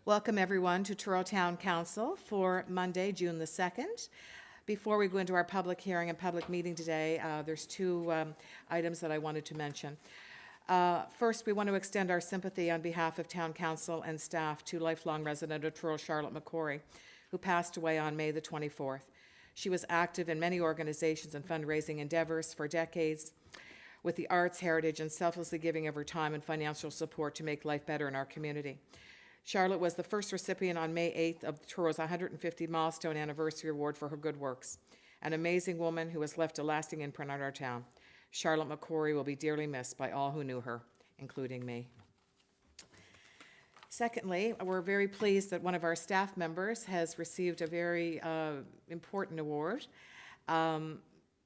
Welcome everyone to Truro Town Council for Monday, June the 2nd. Before we go into our public hearing and public meeting today, there's two items that I wanted to mention. First, we want to extend our sympathy on behalf of Town Council and staff to lifelong resident of Truro, Charlotte McCory, who passed away on May the 24th. She was active in many organizations and fundraising endeavors for decades, with the arts, heritage, and selflessly giving of her time and financial support to make life better in our community. Charlotte was the first recipient on May 8th of Truro's 150 milestone anniversary award for her good works. An amazing woman who has left a lasting imprint on our town. Charlotte McCory will be dearly missed by all who knew her, including me. Secondly, we're very pleased that one of our staff members has received a very important award.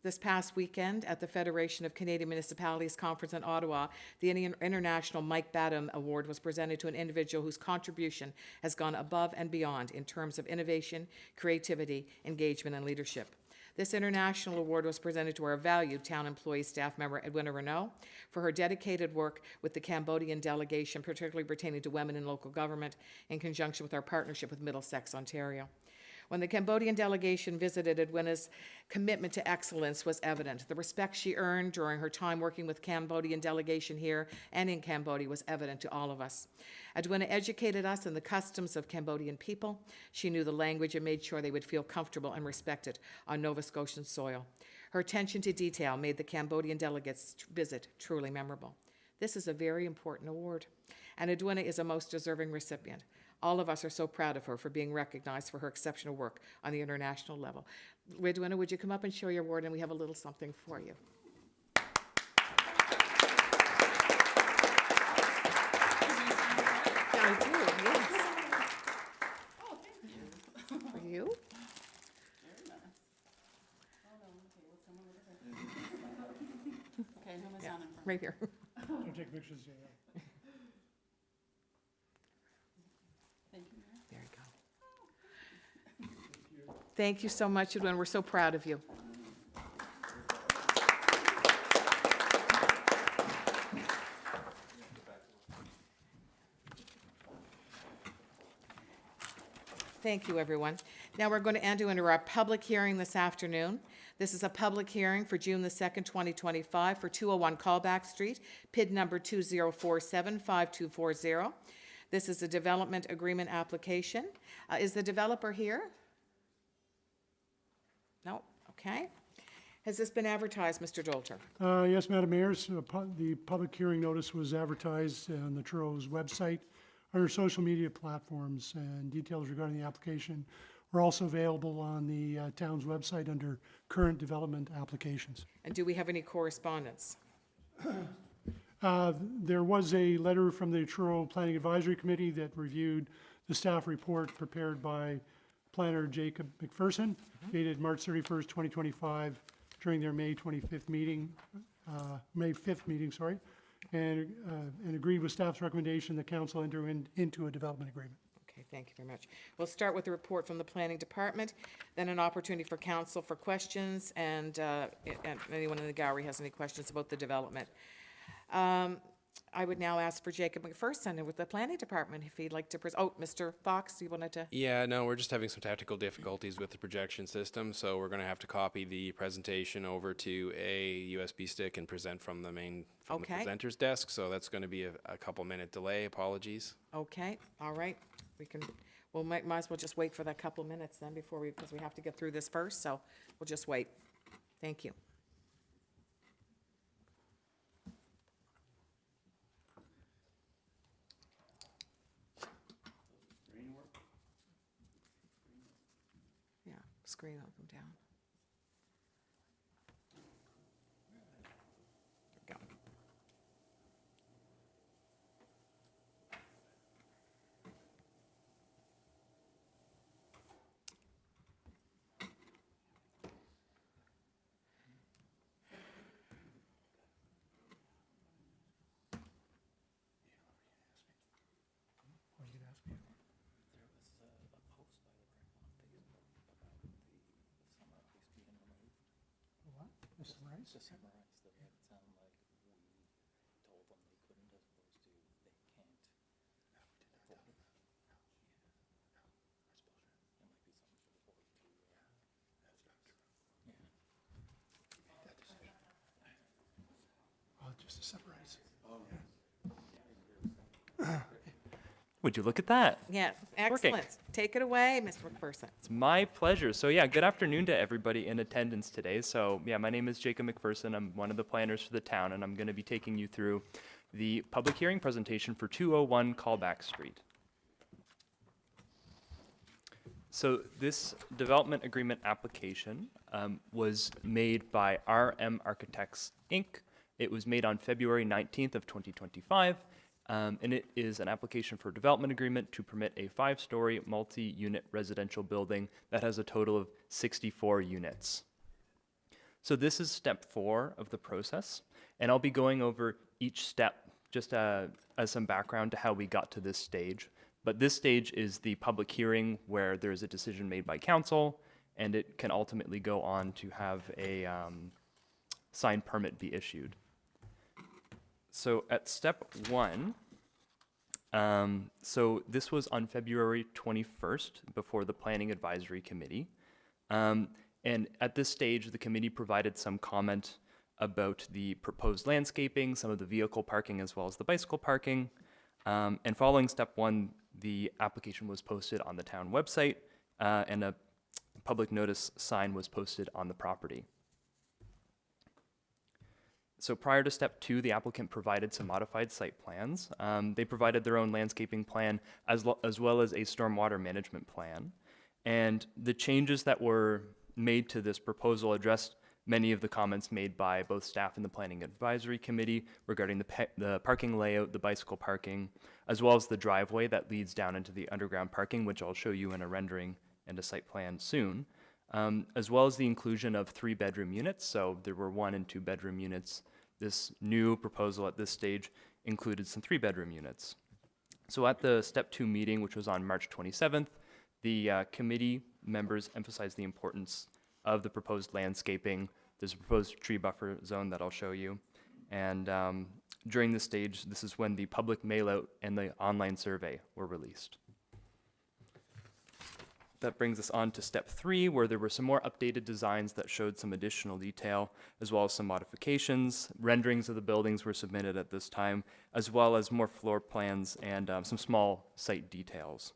This past weekend at the Federation of Canadian Municipalities Conference in Ottawa, the International Mike Badham Award was presented to an individual whose contribution has gone above and beyond in terms of innovation, creativity, engagement, and leadership. This international award was presented to our valued town employee staff member, Edwina Renault, for her dedicated work with the Cambodian delegation, particularly pertaining to women in local government, in conjunction with our partnership with Middlesex, Ontario. When the Cambodian delegation visited, Edwina's commitment to excellence was evident. The respect she earned during her time working with Cambodian delegation here and in Cambodia was evident to all of us. Edwina educated us in the customs of Cambodian people. She knew the language and made sure they would feel comfortable and respected on Nova Scotian soil. Her attention to detail made the Cambodian delegates' visit truly memorable. This is a very important award, and Edwina is a most deserving recipient. All of us are so proud of her for being recognized for her exceptional work on the international level. Edwina, would you come up and show your award, and we have a little something for you. I do, yes. Oh, thank you. For you? Very nice. Oh, no, okay, we'll come over here. Okay, who am I signing for? Right here. Don't take pictures, yeah. Thank you, Mayor. There you go. Thank you so much, Edwina. We're so proud of you. Thank you, everyone. Now we're going to enter into our public hearing this afternoon. This is a public hearing for June the 2nd, 2025 for 201 Callback Street, PID number 20475240. This is a development agreement application. Is the developer here? No? Okay. Has this been advertised, Mr. Dolter? Yes, Madam Mayor, so the public hearing notice was advertised on the Truro's website, under social media platforms, and details regarding the application are also available on the town's website under current development applications. And do we have any correspondence? There was a letter from the Truro Planning Advisory Committee that reviewed the staff report prepared by planner Jacob McPherson, dated March 31st, 2025, during their May 5th meeting, and agreed with staff's recommendation that council enter into a development agreement. Okay, thank you very much. We'll start with the report from the planning department, then an opportunity for council for questions, and anyone in the gallery has any questions about the development. I would now ask for Jacob McPherson with the planning department if he'd like to oh, Mr. Fox, you wanted to? Yeah, no, we're just having some technical difficulties with the projection system, so we're going to have to copy the presentation over to a USB stick and present from the main the presenter's desk. So that's going to be a couple minute delay. Apologies. Okay, all right. We'll might as well just wait for that couple minutes then because we have to get through this first. So we'll just wait. Thank you. Screen will go down. There we go. To summarize that made it sound like we told them they couldn't as opposed to they can't. Just to summarize. Would you look at that? Yeah, working. excellent. Take it away, Mr. McPherson. It's my pleasure. So yeah, good afternoon to everybody in attendance today. So yeah, my name is Jacob McPherson. I'm one of the planners for the town, and I'm going to be taking you through the public hearing presentation for 201 Callback Street. So this development agreement application was made by RM Architects, Inc. It was made on February 19th of 2025. And it is an application for development agreement to permit a 5-story multi-unit residential building that has a total of 64 units. So this is step 4 of the process, and I'll be going over each step just as some background to how we got to this stage. But this stage is the public hearing where there is a decision made by council, and it can ultimately go on to have a signed permit be issued. So at step 1, so this was on February 21st before the Planning Advisory Committee. And at this stage, the committee provided some comment about the proposed landscaping, some of the vehicle parking as well as the bicycle parking. And following step 1, the application was posted on the town website, and a public notice sign was posted on the property. So prior to step 2, the applicant provided some modified site plans. They provided their own landscaping plan as well as a stormwater management plan. And the changes that were made to this proposal addressed many of the comments made by both staff and the Planning Advisory Committee regarding the parking layout, the bicycle parking, as well as the driveway that leads down into the underground parking, which I'll show you in a rendering and a site plan soon. As well as the inclusion of 3-bedroom units. So there were 1 and 2-bedroom units. This new proposal at this stage included some 3-bedroom units. So at the step 2 meeting, which was on March 27th, the committee members emphasized the importance of the proposed landscaping. There's a proposed tree buffer zone that I'll show you. And during this stage, this is when the public mailout and the online survey were released. That brings us on to step 3, where there were some more updated designs that showed some additional detail, as well as some modifications. Renderings of the buildings were submitted at this time, as well as more floor plans and some small site details.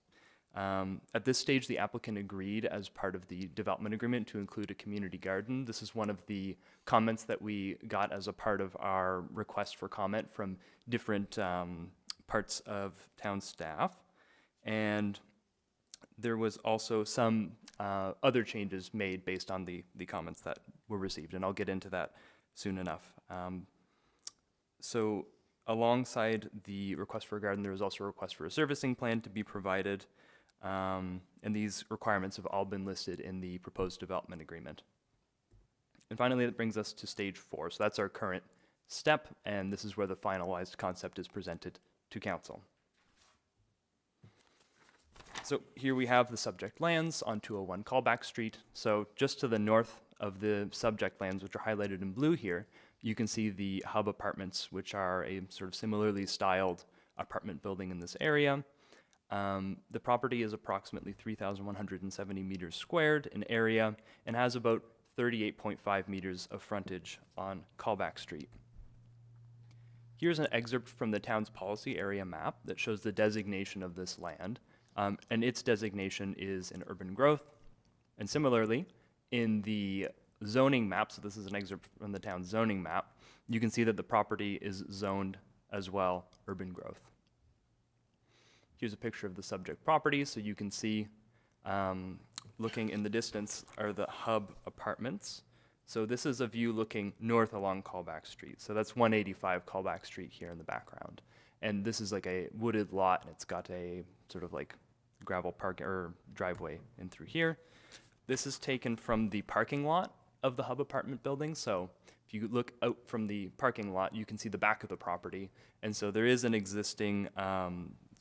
At this stage, the applicant agreed as part of the development agreement to include a community garden. This is one of the comments that we got as a part of our request for comment from different parts of town staff. And there was also some other changes made based on the comments that were received, and I'll get into that soon enough. So alongside the request for a garden, there was also a request for a servicing plan to be provided, and these requirements have all been listed in the proposed development agreement. And finally, that brings us to stage 4. So that's our current step, and this is where the finalized concept is presented to council. So here we have the subject lands on 201 Callback Street. So just to the north of the subject lands, which are highlighted in blue here, you can see the hub apartments, which are a sort of similarly styled apartment building in this area. The property is approximately 3,170 meters squared in area and has about 38.5 meters of frontage on Callback Street. Here's an excerpt from the town's policy area map that shows the designation of this land. And its designation is an urban growth. And similarly, in the zoning map, so this is an excerpt from the town's zoning map, you can see that the property is zoned as well, urban growth. Here's a picture of the subject property, so you can see, looking in the distance are the hub apartments. So this is a view looking north along Callback Street. So that's 185 Callback Street here in the background. And this is like a wooded lot, and it's got a sort of like gravel park or driveway in through here. This is taken from the parking lot of the hub apartment building. So if you look out from the parking lot, you can see the back of the property. And so there is an existing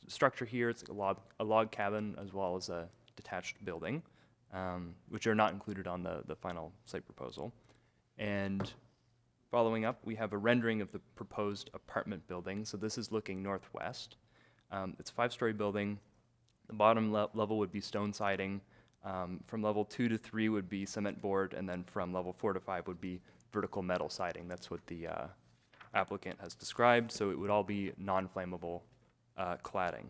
structure here. It's a log cabin as well as a detached building, which are not included on the final site proposal. And following up, we have a rendering of the proposed apartment building. So this is looking northwest. It's a 5-story building. The bottom level would be stone siding. From level 2 to 3 would be cement board, and then from level 4 to 5 would be vertical metal siding. That's what the applicant has described, so it would all be non-flammable cladding.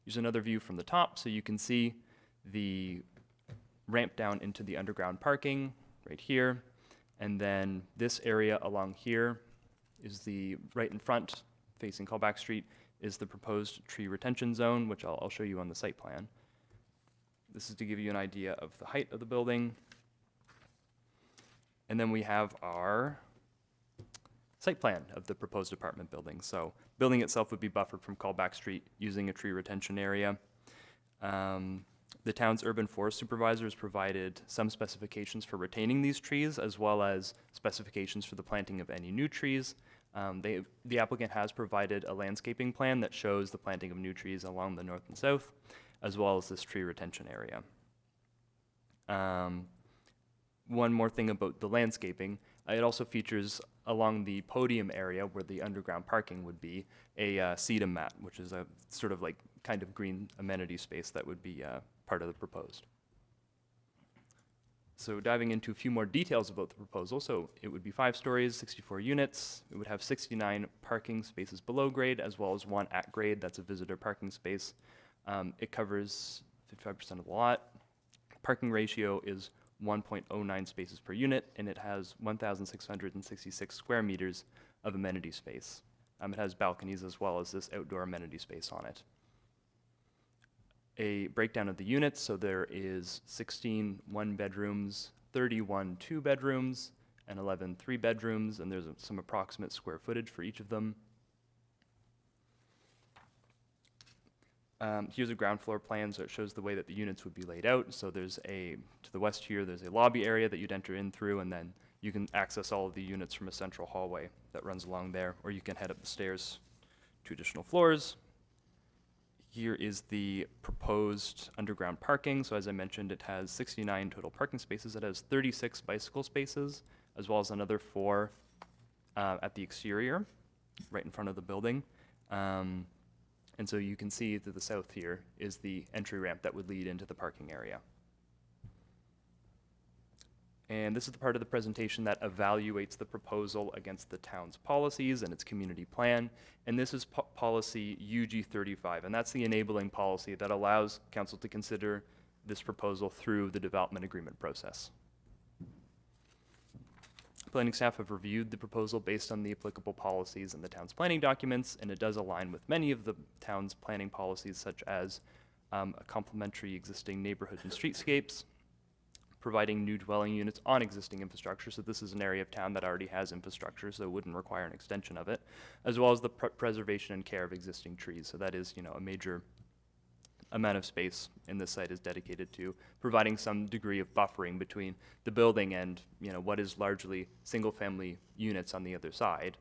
Here's another view from the top, so you can see the ramp down into the underground parking right here, and then this area along here is the right in front, facing Callback Street, is the proposed tree retention zone, which I'll show you on the site plan. This is to give you an idea of the height of the building. And then we have our site plan of the proposed apartment building. So building itself would be buffered from Callback Street using a tree retention area. The town's urban forest supervisor has provided some specifications for retaining these trees, as well as specifications for the planting of any new trees. The applicant has provided a landscaping plan that shows the planting of new trees along the north and south, as well as this tree retention area. One more thing about the landscaping, it also features along the podium area where the underground parking would be a sedum mat, which is a sort of like kind of green amenity space that would be part of the proposed. So diving into a few more details about the proposal, so it would be 5 stories, 64 units. It would have 69 parking spaces below grade, as well as 1 at grade, that's a visitor parking space. It covers 55% of the lot. Parking ratio is 1.09 spaces per unit, and it has 1,666 square meters of amenity space. It has balconies as well as this outdoor amenity space on it. A breakdown of the units, so there is 16 one-bedrooms, 31 two-bedrooms, and 11 three-bedrooms, and there's some approximate square footage for each of them. Here's a ground floor plan, so it shows the way that the units would be laid out. So there's to the west here, there's a lobby area that you'd enter in through, and then you can access all of the units from a central hallway that runs along there, or you can head up the stairs to additional floors. Here is the proposed underground parking. So as I mentioned, it has 69 total parking spaces. It has 36 bicycle spaces, as well as another 4 at the exterior, right in front of the building. And so you can see to the south here is the entry ramp that would lead into the parking area. And this is the part of the presentation that evaluates the proposal against the town's policies and its community plan. And this is policy UG35, and that's the enabling policy that allows council to consider this proposal through the development agreement process. Planning staff have reviewed the proposal based on the applicable policies in the town's planning documents, and it does align with many of the town's planning policies, such as a complementary existing neighborhood and streetscapes, providing new dwelling units on existing infrastructure. So this is an area of town that already has infrastructure, so it wouldn't require an extension of it, as well as the preservation and care of existing trees. So that is, a major amount of space in this site is dedicated to providing some degree of buffering between the building and what is largely single-family units on the other side.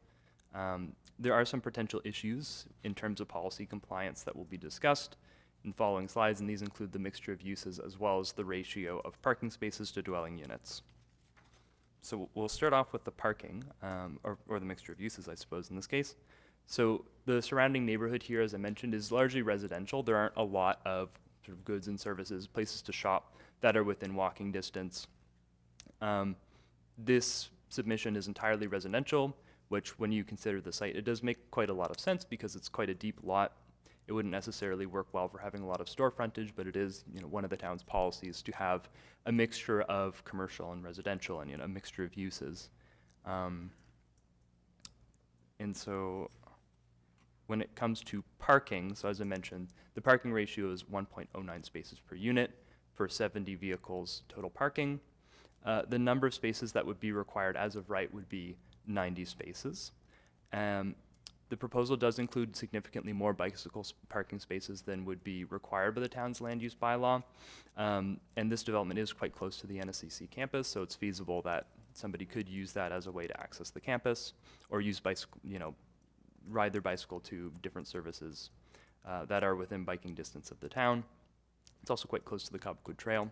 There are some potential issues in terms of policy compliance that will be discussed in following slides, and these include the mixture of uses as well as the ratio of parking spaces to dwelling units. So we'll start off with the parking, or the mixture of uses, I suppose, in this case. So the surrounding neighborhood here, as I mentioned, is largely residential. There aren't a lot of sort of goods and services, places to shop that are within walking distance. This submission is entirely residential, which when you consider the site, it does make quite a lot of sense because it's quite a deep lot. It wouldn't necessarily work well for having a lot of store frontage, but it is one of the town's policies to have a mixture of commercial and residential and a mixture of uses. And so when it comes to parking, so as I mentioned, the parking ratio is 1.09 spaces per unit for 70 vehicles total parking. The number of spaces that would be required as of right would be 90 spaces. The proposal does include significantly more bicycle parking spaces than would be required by the town's land use bylaw. And this development is quite close to the NSCC campus, so it's feasible that somebody could use that as a way to access the campus or use ride their bicycle to different services that are within biking distance of the town. It's also quite close to the Cobequid Trail.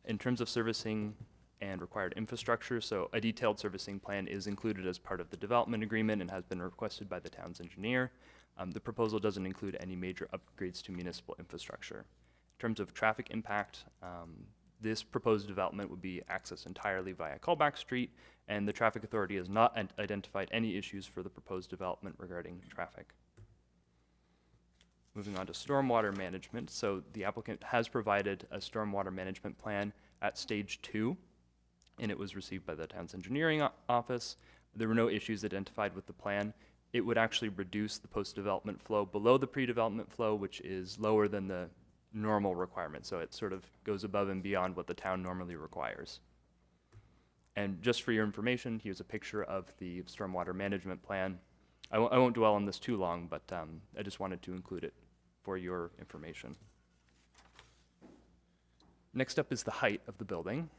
In terms of servicing and required infrastructure, so a detailed servicing plan is included as part of the development agreement and has been requested by the town's engineer. The proposal doesn't include any major upgrades to municipal infrastructure. In terms of traffic impact, This proposed development would be accessed entirely via Callback Street, and the traffic authority has not identified any issues for the proposed development regarding traffic. Moving on to stormwater management. So the applicant has provided a stormwater management plan at stage 2, and it was received by the town's engineering office. There were no issues identified with the plan. It would actually reduce the post-development flow below the pre-development flow, which is lower than the normal requirement. So it sort of goes above and beyond what the town normally requires. And just for your information, here's a picture of the stormwater management plan. I won't dwell on this too long, but I just wanted to include it for your information. Next up is the height of the building.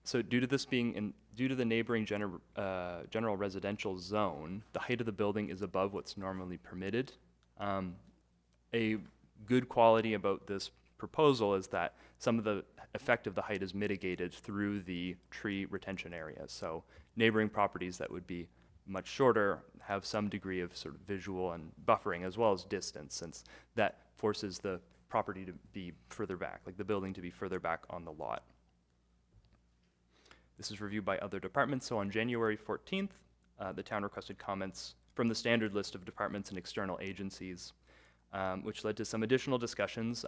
So due to this being due to the neighboring general residential zone, the height of the building is above what's normally permitted. A good quality about this proposal is that some of the effect of the height is mitigated through the tree retention areas. So neighboring properties that would be much shorter have some degree of sort of visual and buffering as well as distance, since that forces the property to be further back, like the building to be further back on the lot. This is reviewed by other departments. So on January 14th, the town requested comments from the standard list of departments and external agencies, which led to some additional discussions.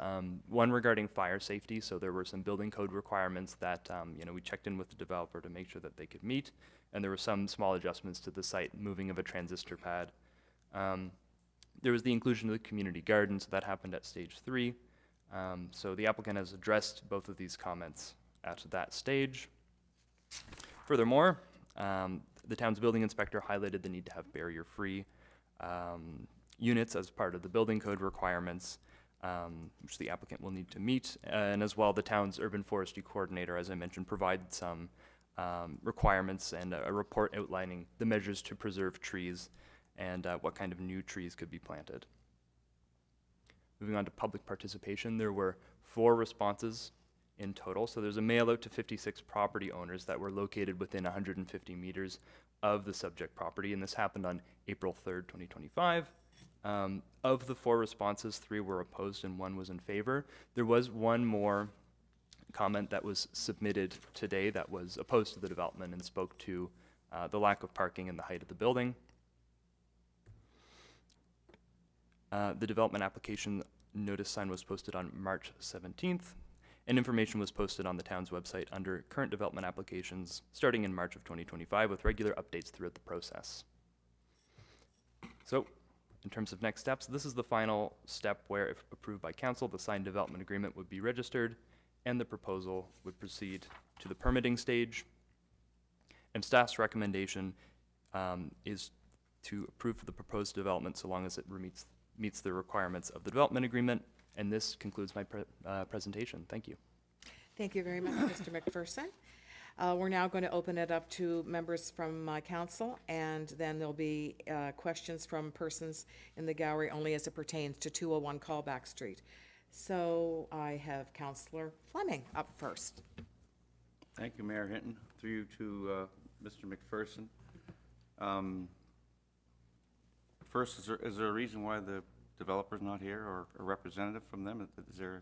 One regarding fire safety. So there were some building code requirements that we checked in with the developer to make sure that they could meet. And there were some small adjustments to the site, moving of a transistor pad. There was the inclusion of the community garden, so that happened at stage 3. So the applicant has addressed both of these comments at that stage. Furthermore, the town's building inspector highlighted the need to have barrier-free units as part of the building code requirements, which the applicant will need to meet. And as well, the town's urban forestry coordinator, as I mentioned, provided some requirements and a report outlining the measures to preserve trees and what kind of new trees could be planted. Moving on to public participation, there were 4 responses in total. So there's a mail out to 56 property owners that were located within 150 meters of the subject property, and this happened on April 3rd, 2025. Of the 4 responses, 3 were opposed and 1 was in favor. There was one more comment that was submitted today that was opposed to the development and spoke to the lack of parking and the height of the building. The development application notice sign was posted on March 17th, and information was posted on the town's website under current development applications starting in March of 2025 with regular updates throughout the process. So, in terms of next steps, this is the final step where, if approved by council, the signed development agreement would be registered and the proposal would proceed to the permitting stage. And staff's recommendation is to approve the proposed development so long as it meets the requirements of the development agreement. And this concludes my presentation. Thank you. Thank you very much, Mr. McPherson. We're now going to open it up to members from council, and then there'll be questions from persons in the gallery only as it pertains to 201 Callback Street. So I have Councillor Fleming up first. Thank you, Mayor Hinton. Through you to Mr. McPherson. First, is there a reason why the developer's not here, or a representative from them? Is there?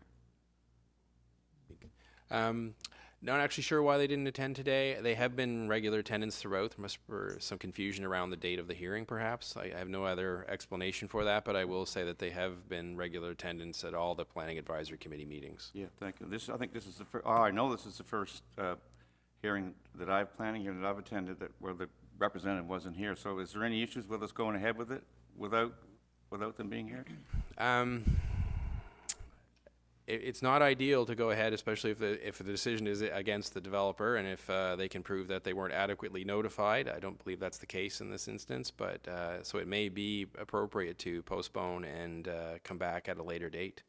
Not actually sure why they didn't attend today. They have been regular attendants throughout. There must be some confusion around the date of the hearing, perhaps. I have no other explanation for that, but I will say that they have been regular attendants at all the Planning Advisory Committee meetings. Yeah, thank you. I think this is the first. Oh, I know this is the first hearing that I've attended where the representative wasn't here. So, is there any issues with us going ahead with it without them being here? It's not ideal to go ahead, especially if the decision is against the developer and if they can prove that they weren't adequately notified. I don't believe that's the case in this instance, but so it may be appropriate to postpone and come back at a later date.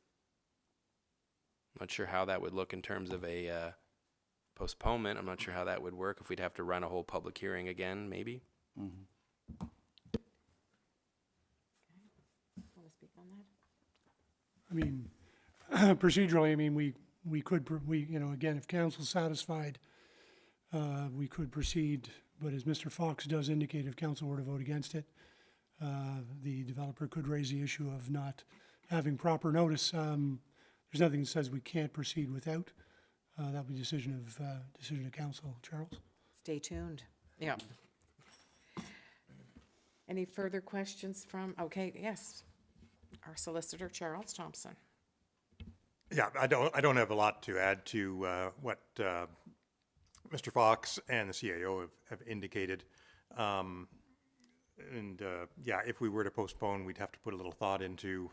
Not sure how that would look in terms of a postponement. I'm not sure how that would work, if we'd have to run a whole public hearing again, maybe. Mm-hmm. Want to speak on that? I mean, procedurally, I mean, we could, again, if council's satisfied, we could proceed, but as Mr. Fox does indicate, if council were to vote against it, the developer could raise the issue of not having proper notice. There's nothing that says we can't proceed without that'll be decision of council. Charles? Stay tuned. Yeah. Any further questions from, okay, yes. Our Solicitor, Charles Thompson. Yeah, I don't have a lot to add to what Mr. Fox and the CAO have indicated. Yeah, if we were to postpone, we'd have to put a little thought into,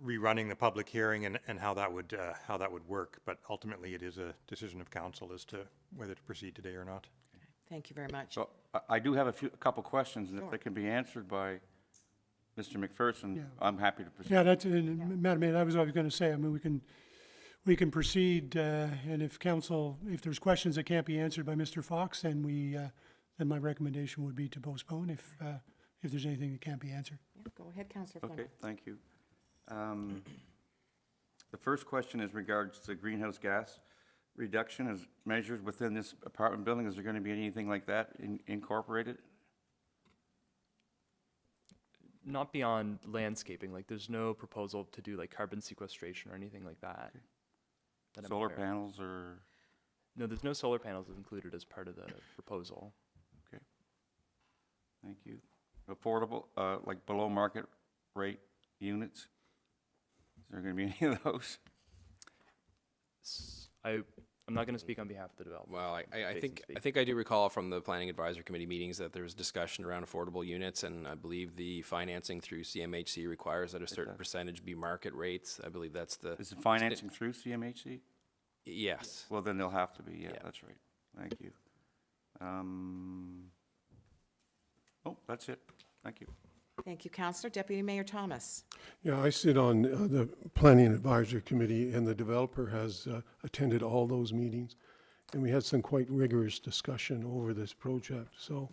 rerunning the public hearing and how that would work. But ultimately, it is a decision of council as to whether to proceed today or not. Thank you very much. So I do have a couple questions, and if they can be answered by Mr. McPherson, I'm happy to proceed. Yeah, Madam Mayor, that was what I was going to say. I mean, we can proceed, and if there's questions that can't be answered by Mr. Fox, then then my recommendation would be to postpone if there's anything that can't be answered. Yeah, go ahead, Councillor Fleming. Okay, thank you. The first question is regards to greenhouse gas reduction as measures within this apartment building. Is there going to be anything like that incorporated? Not beyond landscaping, like there's no proposal to do like carbon sequestration or anything like that. that I'm Solar aware of. panels or? No, there's no solar panels included as part of the proposal. Okay, thank you. Affordable, like below market rate units? Is there going to be any of those? I'm not going to speak on behalf of the developer. Well, I Jason, speak. think I do recall from the Planning Advisory Committee meetings that there was discussion around affordable units, and I believe the financing through CMHC requires that a certain percentage be market rates. I believe that's the. Is the financing through CMHC? Yes. Well, then they'll have to be, yeah, Yeah. that's right. Thank you. Oh, that's it. Thank you. Thank you, Councillor. Deputy Mayor Thomas. Yeah, I sit on the Planning Advisory Committee, and the developer has attended all those meetings, and we had some quite rigorous discussion over this project. So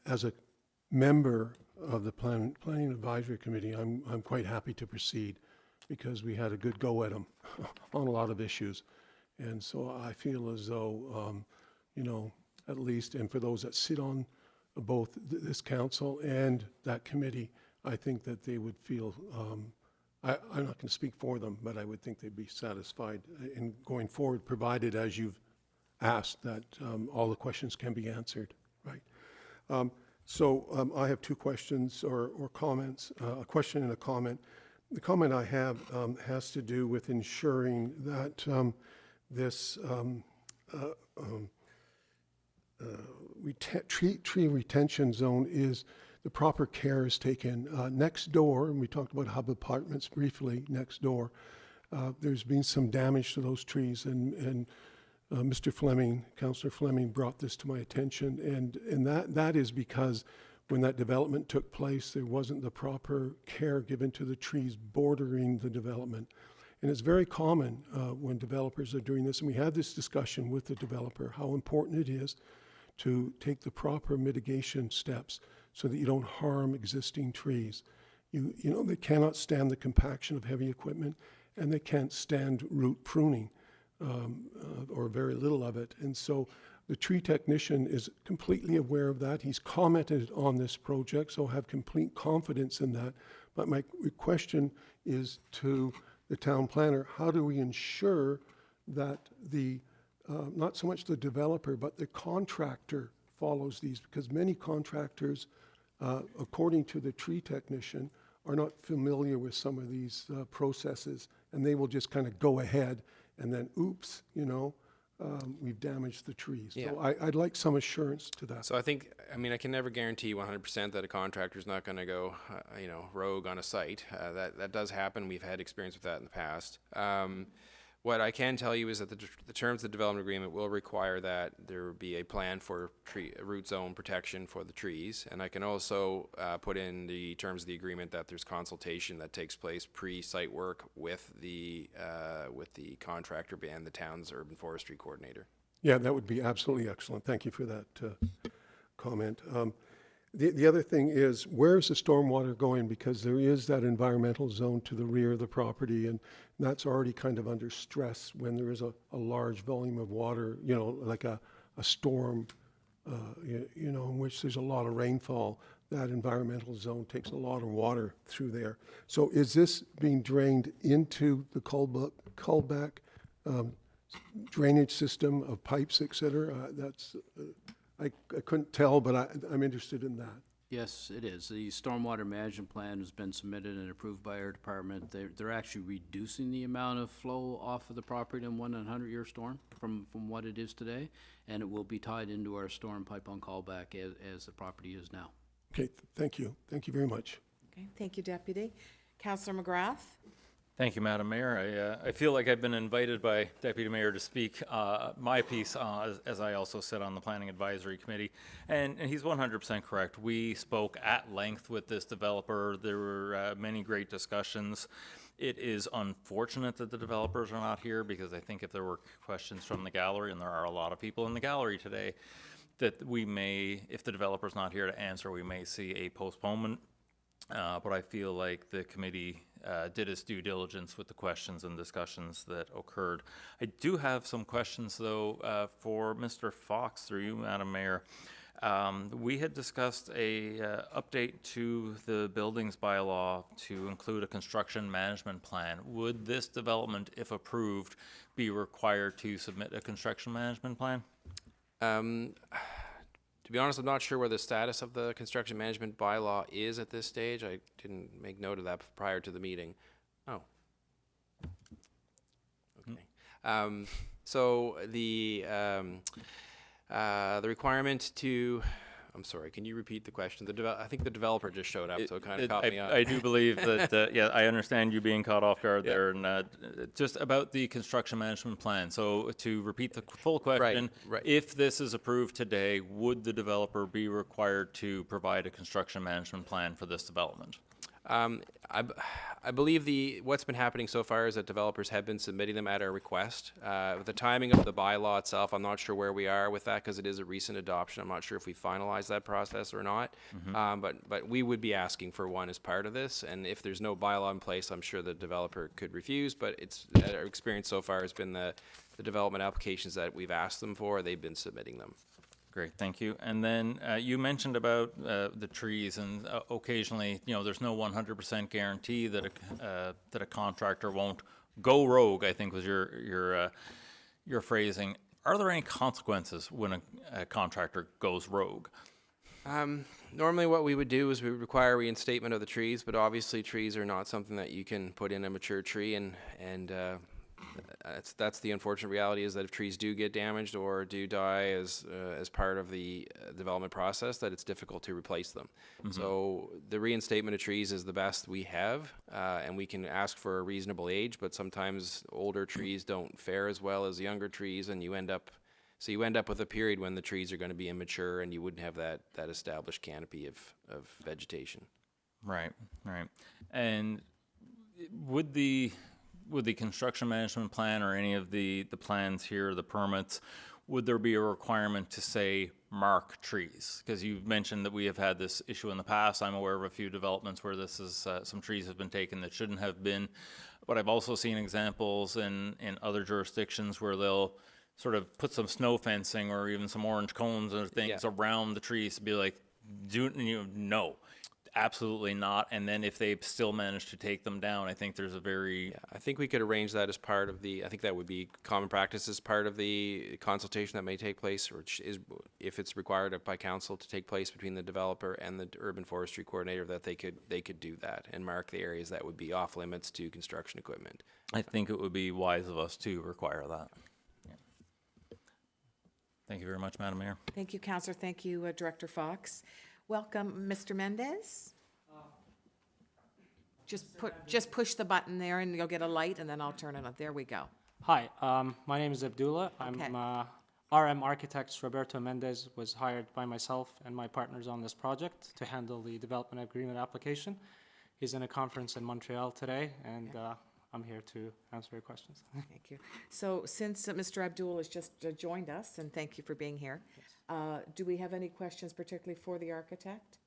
as a member of the Planning Advisory Committee, I'm quite happy to proceed because we had a good go at them on a lot of issues. And so I feel as though, at least, and for those that sit on both this council and that committee, I think that they would feel, I'm not going to speak for them, but I would think they'd be satisfied in going forward, provided, as you've asked, that all the questions can be answered, right? So I have two questions or comments, a question and a comment. The comment I have has to do with ensuring that this tree retention zone is, the proper care is taken. Next door, and we talked about Hub Apartments briefly next door, there's been some damage to those trees, and Mr. Fleming, Councillor Fleming brought this to my attention, and that is because when that development took place, there wasn't the proper care given to the trees bordering the development. And it's very common when developers are doing this, and we had this discussion with the developer, how important it is to take the proper mitigation steps so that you don't harm existing trees. They cannot stand the compaction of heavy equipment, and they can't stand root pruning, or very little of it. And so the tree technician is completely aware of that. He's commented on this project, so I have complete confidence in that. But my question is to the town planner: how do we ensure that not so much the developer, but the contractor follows these? Because many contractors, according to the tree technician, are not familiar with some of these processes, and they will just kind of go ahead and then, oops, we've damaged the trees. Yeah. So I'd like some assurance to that. So I can never guarantee 100% that a contractor's not going to go, rogue on a site. That does happen. We've had experience with that in the past. What I can tell you is that the terms of the development agreement will require that there be a plan for root zone protection for the trees. And I can also put in the terms of the agreement that there's consultation that takes place pre-site work with the contractor and the town's urban forestry coordinator. Yeah, that would be absolutely excellent. Thank you for that comment. The other thing is, where's the stormwater going? Because there is that environmental zone to the rear of the property, and that's already kind of under stress when there is a large volume of water, like a storm, in which there's a lot of rainfall. that environmental zone takes a lot of water through there. So is this being drained into the callback drainage system of pipes, et cetera? I couldn't tell, but I'm interested in that. Yes, it is. The stormwater management plan has been submitted and approved by our department. They're actually reducing the amount of flow off of the property in 100-year storm from what it is today, and it will be tied into our storm pipe on callback as the property is now. Okay, thank you. Thank you very much. Okay, thank you, Deputy. Councillor McGrath? Thank you, Madam Mayor. I feel like I've been invited by Deputy Mayor to speak my piece, as I also sit on the Planning Advisory Committee. And he's 100% correct. We spoke at length with this developer. There were many great discussions. It is unfortunate that the developers are not here, because I think if there were questions from the gallery, and there are a lot of people in the gallery today, that we may, if the developer's not here to answer, we may see a postponement. But I feel like the committee did its due diligence with the questions and discussions that occurred. I do have some questions, though, for Mr. Fox, through you, Madam Mayor. We had discussed a update to the buildings bylaw to include a construction management plan. Would this development, if approved, be required to submit a construction management plan? To be honest, I'm not sure where the status of the construction management bylaw is at this stage. I didn't make note of that prior to the meeting. Oh. Okay. So the requirement to, I'm sorry, can you repeat the question? I think the developer just showed up, so it kind of caught me off. I do believe that, yeah, I understand you being caught off guard Yeah. there. And just about the construction management plan. So to repeat the full question, right. if this is approved today, would the developer be required to provide a construction management plan for this development? I believe what's been happening so far is that developers have been submitting them at our request. The timing of the bylaw itself, I'm not sure where we are with that, because it is a recent adoption. I'm not sure if we finalized that process or not. But we would be asking for one as part of this, and if there's no bylaw in place, I'm sure the developer could refuse. But our experience so far has been the development applications that we've asked them for, they've been submitting them. Great, thank you. And then you mentioned about the trees, and occasionally, there's no 100% guarantee that a contractor won't go rogue, I think was your phrasing. Are there any consequences when a contractor goes rogue? Normally what we would do is we would require reinstatement of the trees, but obviously trees are not something that you can put in a mature tree, and that's the unfortunate reality, is that if trees do get damaged or do die as part of the development process, that it's difficult to replace them. So the reinstatement of trees is the best we have, and we can ask for a reasonable age, but sometimes older trees don't fare as well as younger trees, and you end up with a period when the trees are going to be immature, and you wouldn't have that established canopy of vegetation. Right. And would the construction management plan, or any of the plans here, the permits, would there be a requirement to say mark trees? Because you've mentioned that we have had this issue in the past. I'm aware of a few developments where this is some trees have been taken that shouldn't have been. But I've also seen examples in other jurisdictions where they'll sort of put some snow fencing or even some orange cones or things around the trees to be like, no. Absolutely not. And then if they still manage to take them down, I think there's a very... I think we could arrange that as part of I think that would be common practice as part of the consultation that may take place, or if it's required by council to take place between the developer and the urban forestry coordinator, that they could do that and mark the areas that would be off limits to construction equipment. I think it would be wise of us to require that. Yeah. Thank you very much, Madam Mayor. Thank you, Councillor. Thank you, Director Fox. Welcome, Mr. Mendez. Just push the button there and you'll get a light, and then I'll turn it on. There we go. Hi, my name is Abdullah. I'm RM Architects Roberto Mendez was hired by myself and my partners on this project to handle the development agreement application. He's in a conference in Montreal today, and I'm here to answer your questions. Thank you. So since Mr. Abdul has just joined us, and thank you for being here, do we have any questions particularly for the architect?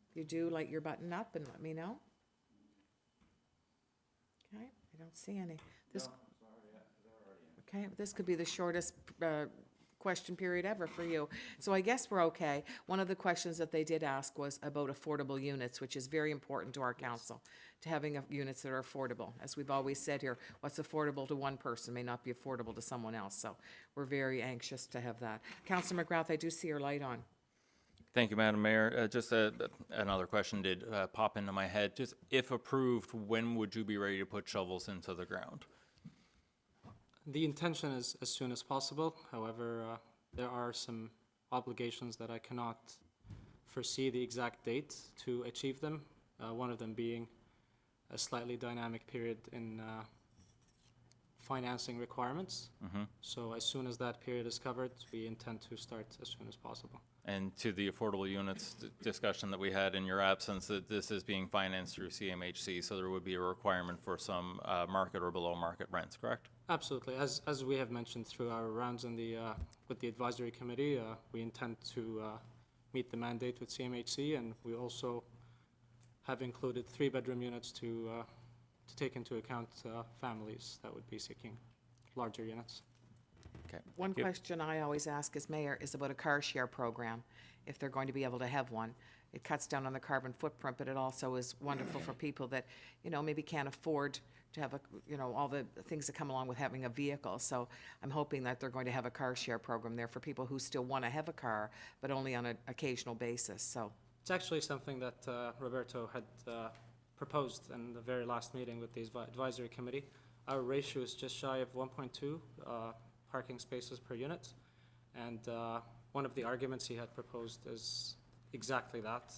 If you do, light your button up and let me know. Okay, I don't see any. Okay, this could be the shortest question period ever for you. So I guess we're okay. One of the questions that they did ask was about affordable units, which is very important to our council, to having units that are affordable. As we've always said here, what's affordable to one person may not be affordable to someone else. So we're very anxious to have that. Councillor McGrath, I do see your light on. Thank you, Madam Mayor. Just another question did pop into my head. Just if approved, when would you be ready to put shovels into the ground? The intention is as soon as possible. However, there are some obligations that I cannot foresee the exact date to achieve them. One of them being a slightly dynamic period in financing requirements. So as soon as that period is covered, we intend to start as soon as possible. And to the affordable units discussion that we had in your absence, that this is being financed through CMHC, so there would be a requirement for some market or below market rents, correct? Absolutely. As we have mentioned through our rounds in the, with the advisory committee, we intend to meet the mandate with CMHC, and we also have included 3-bedroom units to take into account families that would be seeking larger units. Okay. One question I always ask as mayor is about a car share program, if they're going to be able to have one. It cuts down on the carbon footprint, but it also is wonderful for people that, maybe can't afford to have all the things that come along with having a vehicle. So I'm hoping that they're going to have a car share program there for people who still want to have a car, but only on an occasional basis, so. It's actually something that Roberto had proposed in the very last meeting with the advisory committee. Our ratio is just shy of 1.2 parking spaces per unit. And one of the arguments he had proposed is exactly that,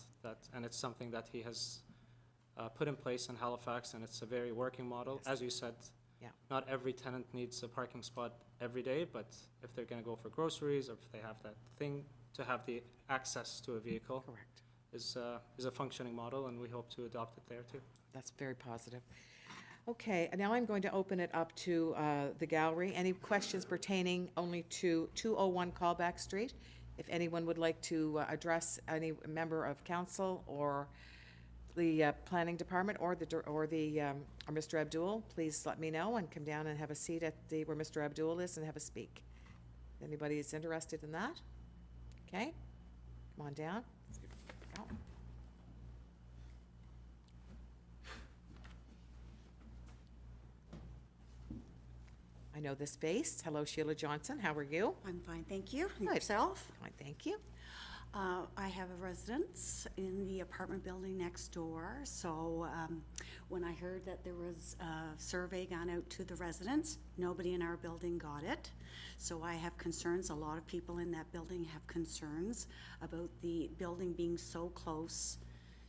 and it's something that he has put in place in Halifax, and it's a very working model. Yes. As you said, Yeah. not every tenant needs a parking spot every day, but if they're gonna go for groceries, or if they have that thing to have the access to a vehicle, Correct. is a functioning model, and we hope to adopt it there too. That's very positive. Okay, and now I'm going to open it up to the gallery. Any questions pertaining only to 201 Callback Street? If anyone would like to address any member of council or the planning department or Mr. Abdul, please let me know and come down and have a seat at where Mr. Abdul is and have a speak. Anybody is interested in that? Okay, come on down. Go. I know this face. Hello, Sheila Johnson. How are you? I'm fine, thank you. And Good. yourself? Fine, thank you. I have a residence in the apartment building next door, so when I heard that there was a survey gone out to the residents, nobody in our building got it. So I have concerns, a lot of people in that building have concerns about the building being so close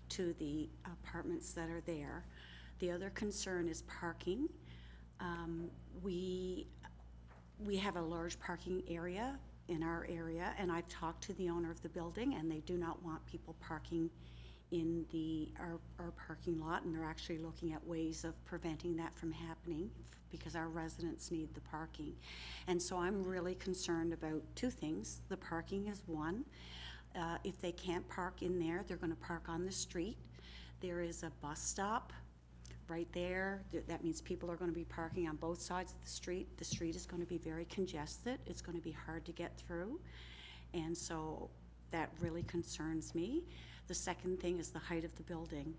to the apartments that are there. The other concern is parking. We have a large parking area in our area, and I've talked to the owner of the building, and they do not want people parking in our parking lot, and they're actually looking at ways of preventing that from happening because our residents need the parking. And so I'm really concerned about two things. The parking is one. If they can't park in there, they're gonna park on the street. There is a bus stop right there. That means people are going to be parking on both sides of the street. The street is going to be very congested. It's going to be hard to get through. And so that really concerns me. The second thing is the height of the building.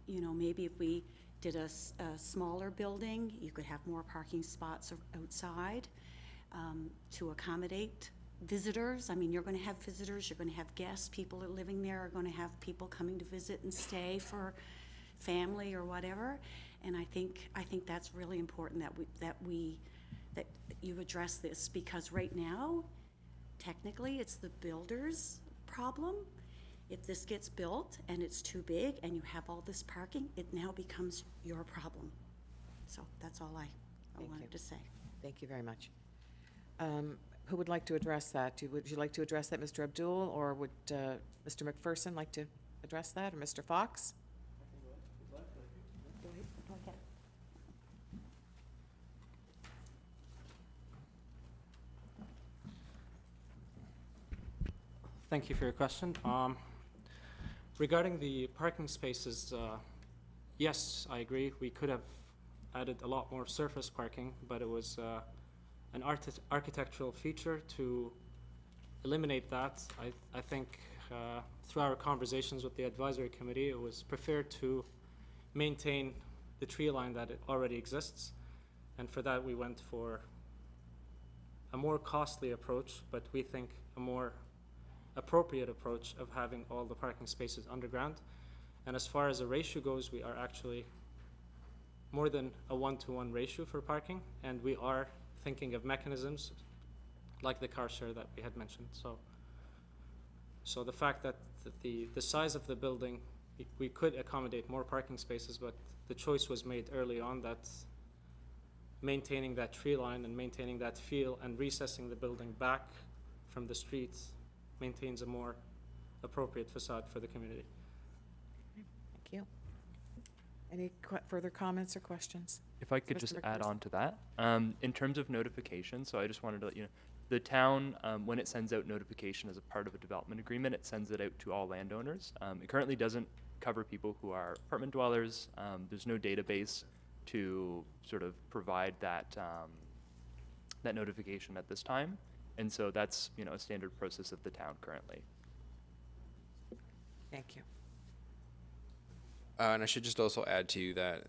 Maybe if we did a smaller building, you could have more parking spots outside to accommodate visitors. I mean, you're going to have visitors, you're going to have guests, people that are living there are going to have people coming to visit and stay for family or whatever, and I think that's really important that you address this, because right now, technically, it's the builder's problem. If this gets built and it's too big and you have all this parking, it now becomes your problem. So that's all I wanted to say. Thank you very much. Who would like to address that? Would you like to address that, Mr. Abdul, or would Mr. McPherson like to address that, or Mr. Fox? Thank you for your question. Regarding the parking spaces, yes, I agree. We could have added a lot more surface parking, but it was an architectural feature to eliminate that. I think through our conversations with the advisory committee, it was preferred to maintain the tree line that it already exists. And for that, we went for a more costly approach, but we think a more appropriate approach of having all the parking spaces underground. And as far as the ratio goes, we are actually more than a 1-to-1 ratio for parking, and we are thinking of mechanisms like the car share that we had mentioned. So the fact that the size of the building, we could accommodate more parking spaces, but the choice was made early on that maintaining that tree line and maintaining that feel and recessing the building back from the streets maintains a more appropriate facade for the community. Thank you. Any further comments or questions? If I could Mr. just add McPherson? on to that, in terms of notification, so I just wanted to let you know, the town, when it sends out notification as a part of a development agreement, it sends it out to all landowners. It currently doesn't cover people who are apartment dwellers. There's no database to sort of provide that that notification at this time, and so that's, you know, a standard process of the town currently. Thank you. And I should just also add to that,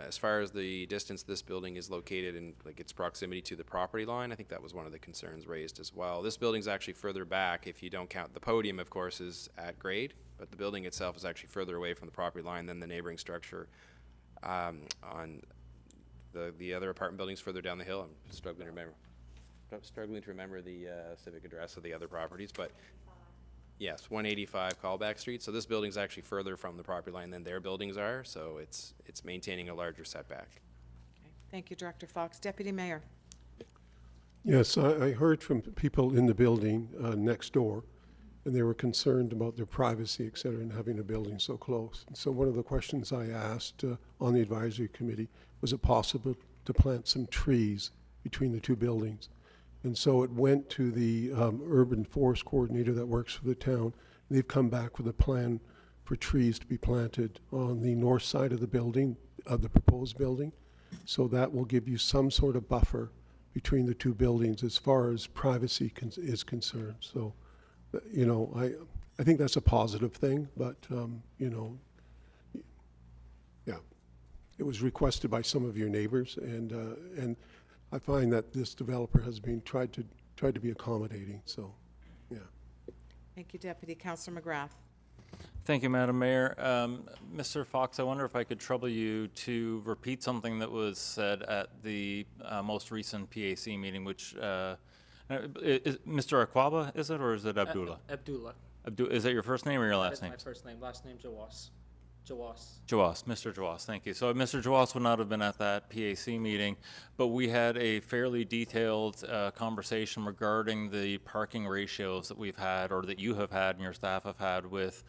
as far as the distance this building is located and like its proximity to the property line, I think that was one of the concerns raised as well. This building's actually further back if you don't count the podium, of course, is at grade, but the building itself is actually further away from the property line than the neighboring structure on the other apartment buildings further down the hill. I'm struggling to remember the civic address of the other properties, but yes, 185 Callback Street. So this building's actually further from the property line than their buildings are, so it's maintaining a larger setback. Okay. Thank you, Director Fox. Deputy Mayor. Yes, I heard from people in the building next door, and they were concerned about their privacy, et cetera, and having a building so close. And so one of the questions I asked on the advisory committee, was it possible to plant some trees between the two buildings? And so it went to the urban forest coordinator that works for the town. They've come back with a plan for trees to be planted on the north side of the building, of the proposed building. So that will give you some sort of buffer between the two buildings as far as privacy is concerned. So, you know, I think that's a positive thing, but, you know, yeah. It was requested by some of your neighbors, and I find that this developer has been tried to be accommodating, so, yeah. Thank you, Deputy. Councillor McGrath. Thank you, Madam Mayor. Mr. Fox, I wonder if I could trouble you to repeat something that was said at the most recent PAC meeting, which, is Mr. Akwaba, is it, or is it Abdullah? Abdullah. Is that your first name or your That last is name? my first name. Last name Jawas. Jawas. Jawas, Mr. Jawas, thank you. So Mr. Jawas would not have been at that PAC meeting, but we had a fairly detailed conversation regarding the parking ratios that we've had, or that you have had and your staff have had with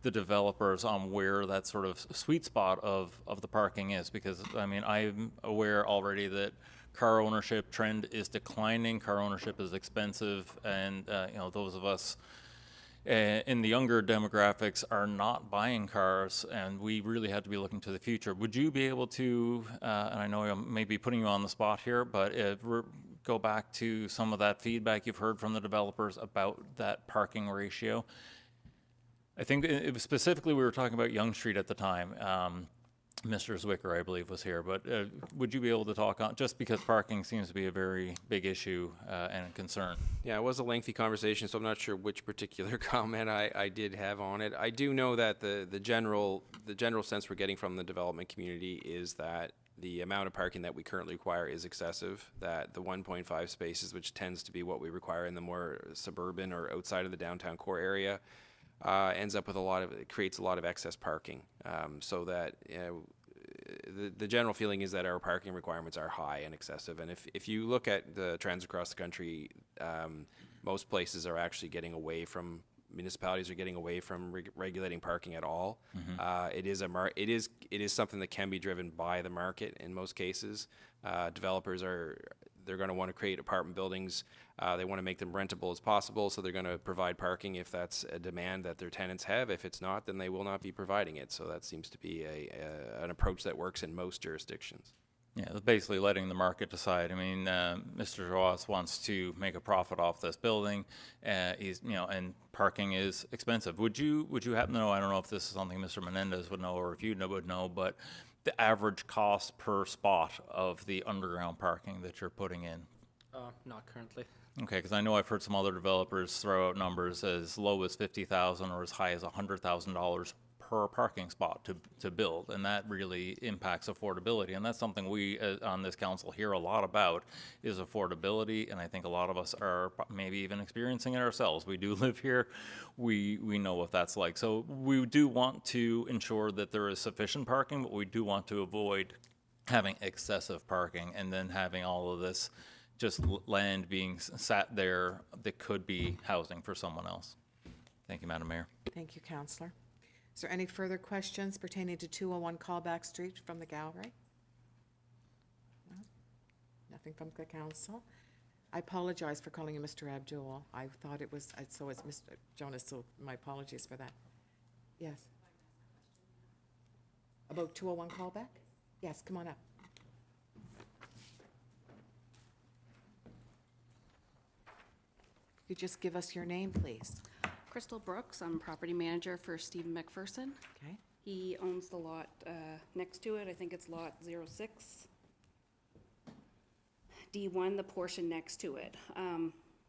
the developers on where that sort of sweet spot of the parking is. Because, I mean, I'm aware already that car ownership trend is declining, car ownership is expensive, and you know, those of us in the younger demographics are not buying cars, and we really had to be looking to the future. Would you be able to, and I know I may be putting you on the spot here, but go back to some of that feedback you've heard from the developers about that parking ratio? I think it was specifically, we were talking about Yonge Street at the time. Mr. Zwicker, I believe, was here, but would you be able to talk on, just because parking seems to be a very big issue and a concern? Yeah, it was a lengthy conversation, so I'm not sure which particular comment I did have on it. I do know that the general sense we're getting from the development community is that the amount of parking that we currently require is excessive, that the 1.5 spaces, which tends to be what we require in the more suburban or outside of the downtown core area, ends up with it creates a lot of excess parking, so that the general feeling is that our parking requirements are high and excessive. And if you look at the trends across the country, most places are actually getting away from, municipalities are getting away from regulating parking at all. Mm-hmm. It is something that can be driven by the market in most cases. Developers they're going to want to create apartment buildings. They want to make them rentable as possible, so they're going to provide parking if that's a demand that their tenants have. If it's not, then they will not be providing it. So that seems to be an approach that works in most jurisdictions. Yeah, basically letting the market decide. I mean, Mr. Ross wants to make a profit off this building. And parking is expensive. Would you happen to know? I don't know if this is something Mr. Menendez would know, or if you would know, but the average cost per spot of the underground parking that you're putting in. Not currently. Okay, because I know I've heard some other developers throw out numbers as low as $50,000 or as high as $100,000 per parking spot to build, and that really impacts affordability. And that's something we on this council hear a lot about, is affordability, and I think a lot of us are maybe even experiencing it ourselves. We do live here. We know what that's like. So we do want to ensure that there is sufficient parking, but we do want to avoid having excessive parking and then having all of this just land being sat there that could be housing for someone else. Thank you, Madam Mayor. Thank you, Councillor. Is there any further questions pertaining to 201 Callback Street from the gallery? No? Nothing from the council? I apologize for calling you Mr. Abdul. I thought it was, so it's Mr. Jonas, so my apologies for that. Yes. About 201 Callback? Yes, come on up. Could you just give us your name, please? Crystal Brooks, I'm property manager for Stephen McPherson. Okay. He owns the lot next to it. I think it's lot 06. D1, the portion next to it.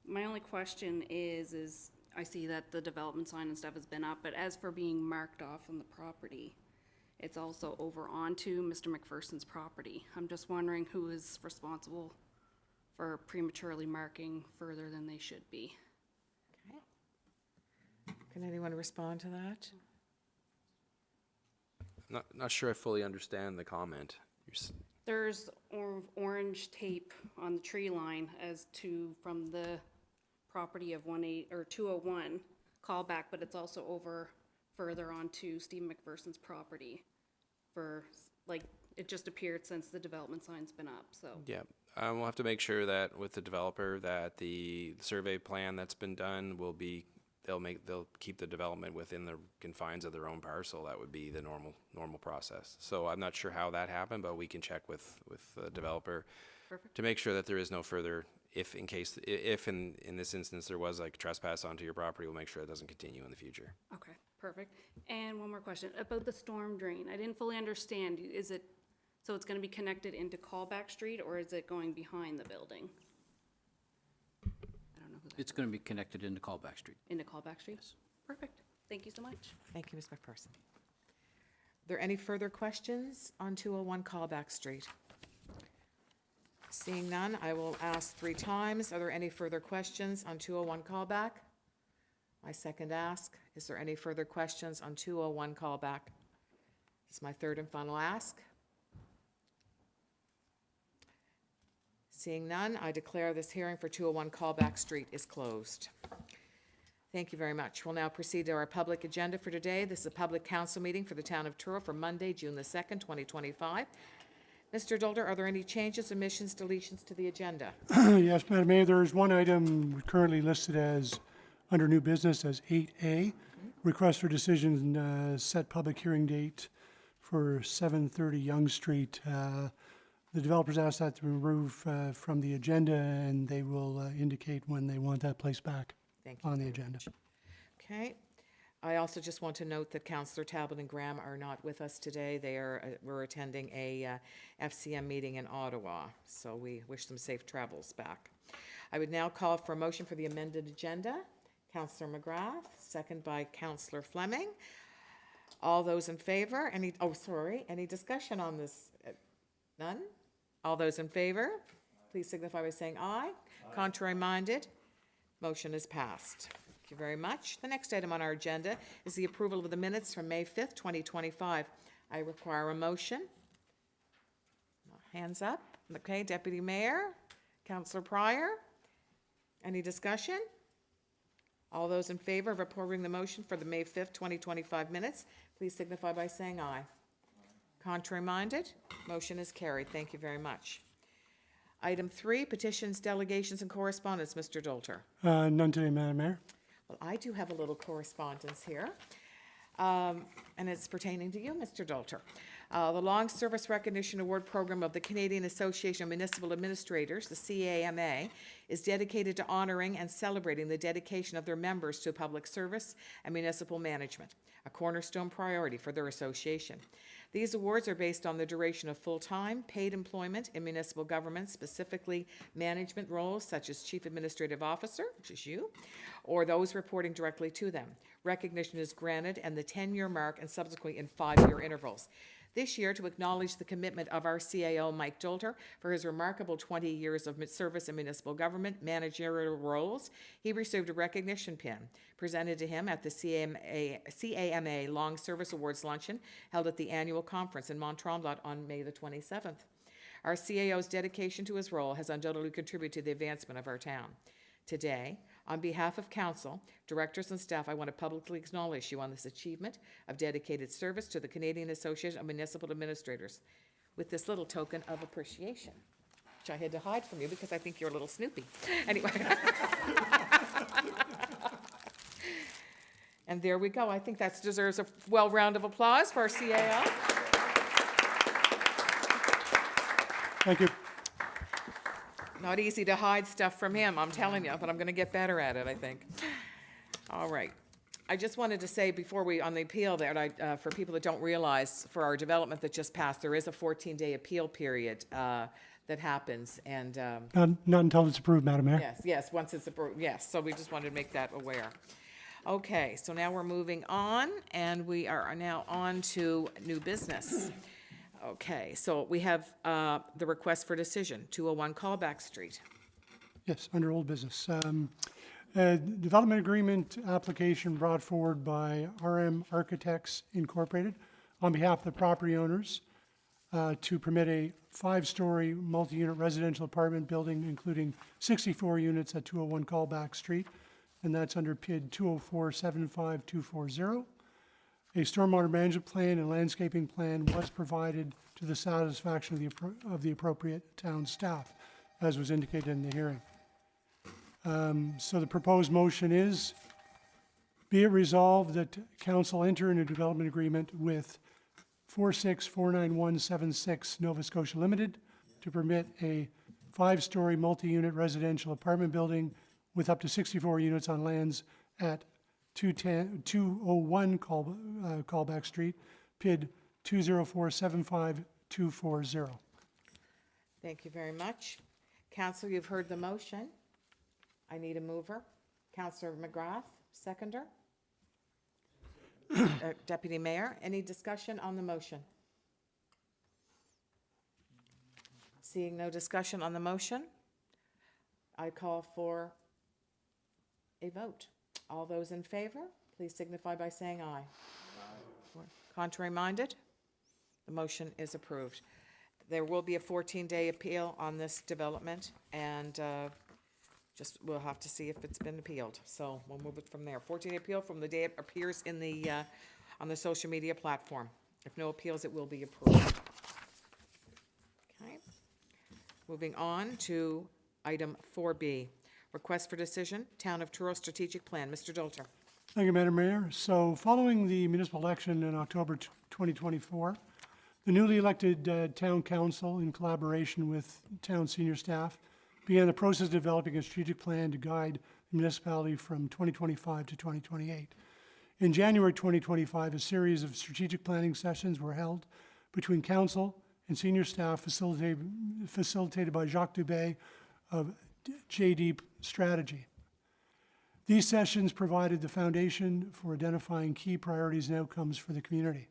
My only question is I see that the development sign and stuff has been up, but as for being marked off on the property, it's also over onto Mr. McPherson's property. I'm just wondering who is responsible for prematurely marking further than they should be. Can anyone respond to that? Not sure I fully understand the comment. There's orange tape on the tree line as to from the property of 201 callback, but it's also over further onto Steve McPherson's property. For like, it just appeared since the development sign's been up. So Yeah, we'll have to make sure that with the developer that the survey plan that's been done will be. They'll keep the development within the confines of their own parcel. That would be the normal process. So I'm not sure how that happened, but we can check with the developer. Perfect. To make sure that there is no further, if in this instance there was like trespass onto your property, we'll make sure it doesn't continue in the future. okay, perfect. And one more question about the storm drain. I didn't fully understand. Is it so it's going to be connected into Callback Street, or is it going behind the building? It's going to be connected into Callback Street. Into Callback Street? Yes. Perfect. Thank you so much. Thank you, Ms. McPherson. Are there any further questions on 201 Callback Street? Seeing none, I will ask 3 times. Are there any further questions on 201 Callback? My second ask. Is there any further questions on 201 Callback? This is my third and final ask. Seeing none, I declare this hearing for 201 Callback Street is closed. Thank you very much. We'll now proceed to our public agenda for today. This is a public council meeting for the town of Truro for Monday, June the 2nd, 2025. Mr. Dolder, are there any changes, omissions, deletions to the agenda? Yes, Madam Mayor, there is one item currently listed as, under new business, as 8A. Request for decision, set public hearing date for 730 Yonge Street. The developers asked that to be removed from the agenda, and they will indicate when they want that placed back on the agenda. Okay. I also just want to note that Councillor Talbot and Graham are not with us today. We're attending a FCM meeting in Ottawa, so we wish them safe travels back. I would now call for a motion for the amended agenda. Councillor McGrath, second by Councillor Fleming. All those in favor? Any discussion on this? None? All those in favor, please signify by saying aye. Contrary minded, motion is passed. Thank you very much. The next item on our agenda is the approval of the minutes from May 5th, 2025. I require a motion. Hands up. Okay, Deputy Mayor, Councillor Pryor. Any discussion? All those in favor of approving the motion for the May 5th, 2025 minutes, please signify by saying aye. Contrary minded, motion is carried. Thank you very much. Item 3, petitions, delegations, and correspondence. Mr. Dolter. None today, Madam Mayor. Well, I do have a little correspondence here. and it's pertaining to you, Mr. Dolter. The Long Service Recognition Award Program of the Canadian Association of Municipal Administrators, the CAMA, is dedicated to honoring and celebrating the dedication of their members to public service and municipal management, a cornerstone priority for their association. These awards are based on the duration of full-time, paid employment in municipal government, specifically management roles such as Chief Administrative Officer, which is you, or those reporting directly to them. Recognition is granted and the 10-year mark and subsequently in 5-year intervals. This year, to acknowledge the commitment of our CAO, Mike Dolter, for his remarkable 20 years of service in municipal government managerial roles, he received a recognition pin presented to him at the CAMA Long Service Awards Luncheon held at the annual conference in Mont-Tremblant on May the 27th. Our CAO's dedication to his role has undoubtedly contributed to the advancement of our town. Today, on behalf of council, directors and staff, I want to publicly acknowledge you on this achievement of dedicated service to the Canadian Association of Municipal Administrators with this little token of appreciation, which I had to hide from you because I think you're a little snoopy. Anyway. And there we go. I think that deserves a round of applause for our CAO. Thank you. Not easy to hide stuff from him, I'm telling you, but I'm going to get better at it, I think. All right. I just wanted to say before we, on the appeal there, for people that don't realize, for our development that just passed, there is a 14-day appeal period that happens, and... Not until it's approved, Madam Mayor. Yes, once it's approved, yes, so we just wanted to make that aware. Okay, so now we're moving on, and we are now on to new business. Okay, so we have the request for decision, 201 Callback Street. Yes, under old business. A development agreement application brought forward by RM Architects Incorporated on behalf of the property owners to permit a 5-story multi-unit residential apartment building, including 64 units at 201 Callback Street, and that's under PID 204-75240. A stormwater management plan and landscaping plan was provided to the satisfaction of the appropriate town staff, as was indicated in the hearing. So the proposed motion is, be it resolved that council enter into a development agreement with 4649176 Nova Scotia Limited to permit a 5-story multi-unit residential apartment building with up to 64 units on lands at 201 Callback Street, PID 204-75240. Thank you very much. Council, you've heard the motion. I need a mover. Councillor McGrath, seconder. Deputy Mayor, any discussion on the motion? Seeing no discussion on the motion, I call for a vote. All those in favor, please signify by saying aye. Aye. Contrary minded? The motion is approved. There will be a 14-day appeal on this development, and we'll have to see if it's been appealed. So we'll move it from there. 14-day appeal from the day it appears in the on the social media platform. If no appeals, it will be approved. Okay. Moving on to item 4B. Request for decision, Town of Truro Strategic Plan. Mr. Dolter. Thank you, Madam Mayor. So following the municipal election in October 2024, the newly elected town council, in collaboration with town senior staff, began the process of developing a strategic plan to guide the municipality from 2025 to 2028. In January 2025, a series of strategic planning sessions were held between council and senior staff facilitated by Jacques Dubé of JD Strategy. These sessions provided the foundation for identifying key priorities and outcomes for the community.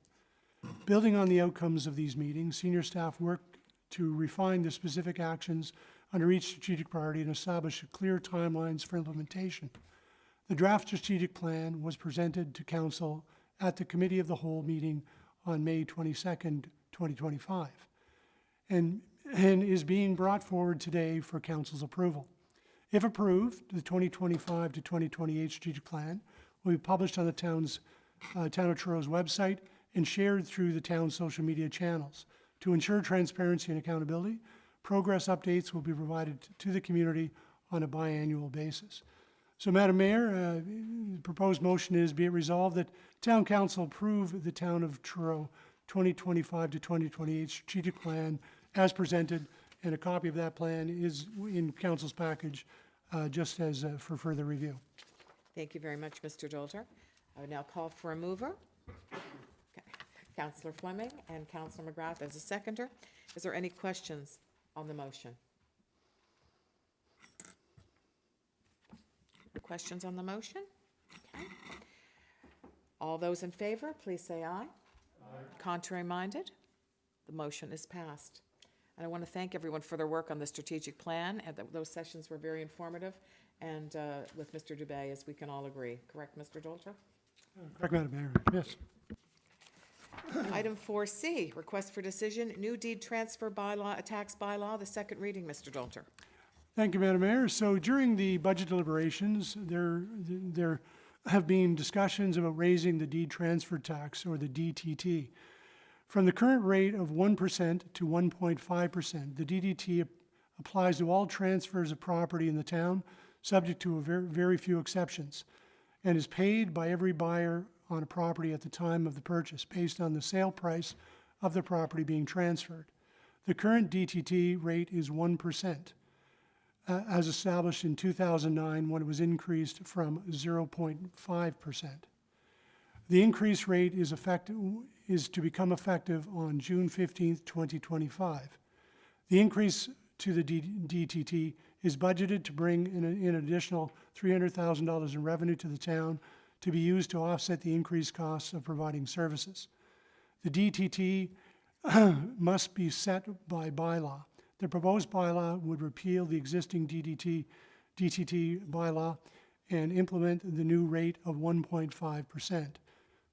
Building on the outcomes of these meetings, senior staff worked to refine the specific actions under each strategic priority and establish clear timelines for implementation. The draft strategic plan was presented to council at the Committee of the Whole meeting on May 22nd, 2025, and is being brought forward today for council's approval. If approved, the 2025 to 2028 strategic plan will be published on the Town of Truro's website and shared through the town's social media channels. To ensure transparency and accountability, progress updates will be provided to the community on a biannual basis. So, Madam Mayor, the proposed motion is be it resolved that Town Council approve the Town of Truro 2025 to 2028 strategic plan as presented, and a copy of that plan is in Council's package just as for further review. Thank you very much, Mr. Dolter. I would now call for a mover. Okay. Councillor Fleming and Councillor McGrath as a seconder. Is there any questions on the motion? Questions on the motion? Okay. All those in favor, please say aye. Contrary minded? The motion is passed. And I want to thank everyone for their work on the strategic plan, and those sessions were very informative, and with Mr. Dubé, as we can all agree. Correct, Mr. Dolter? Correct, Madam Mayor. Yes. Item 4C, request for decision, new deed transfer bylaw, a tax bylaw, the second reading, Mr. Dolter. Thank you, Madam Mayor. So during the budget deliberations, there have been discussions about raising the deed transfer tax, or the DTT. From the current rate of 1% to 1.5%, the DTT applies to all transfers of property in the town, subject to very few exceptions, and is paid by every buyer on a property at the time of the purchase, based on the sale price of the property being transferred. The current DTT rate is 1%. As established in 2009 when it was increased from 0.5%. The increased rate is to become effective on June 15th, 2025. The increase to the DTT is budgeted to bring in an additional $300,000 in revenue to the town to be used to offset the increased costs of providing services. The DTT must be set by bylaw. The proposed bylaw would repeal the existing DTT bylaw and implement the new rate of 1.5%.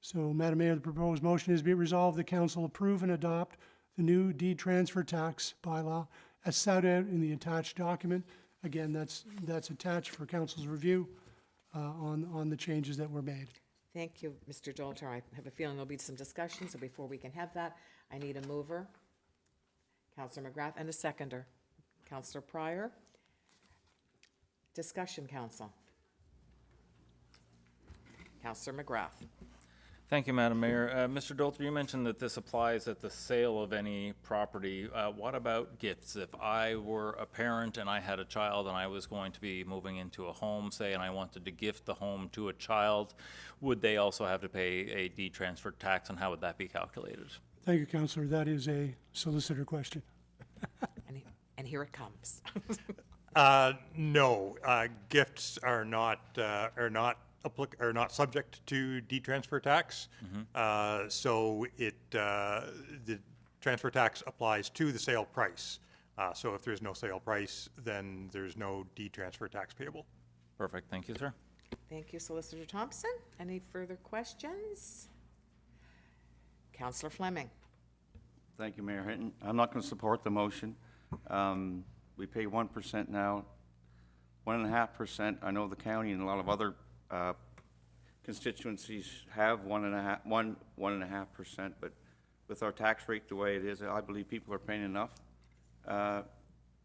So, Madam Mayor, the proposed motion is be it resolved the council approve and adopt the new deed transfer tax bylaw as set out in the attached document. Again, that's attached for council's review on the changes that were made. Thank you, Mr. Dolter. I have a feeling there'll be some discussion, so before we can have that, I need a mover. Councillor McGrath, and a seconder. Councillor Pryor. Discussion, Council. Councillor McGrath. Thank you, Madam Mayor. Mr. Dolter, you mentioned that this applies at the sale of any property. What about gifts? If I were a parent and I had a child and I was going to be moving into a home, say, and I wanted to gift the home to a child, would they also have to pay a deed transfer tax, and how would that be calculated? Thank you, Councillor. That is a solicitor question. And here it comes. No, gifts are not subject to deed transfer tax. So the transfer tax applies to the sale price. So if there's no sale price, then there's no deed transfer tax payable. Perfect. Thank you, sir. Thank you, Solicitor Thompson. Any further questions? Councillor Fleming. Thank you, Mayor Hinton. I'm not going to support the motion. We pay 1% now, 1.5%. I know the county and a lot of other constituencies have 1.5%, but with our tax rate the way it is, I believe people are paying enough.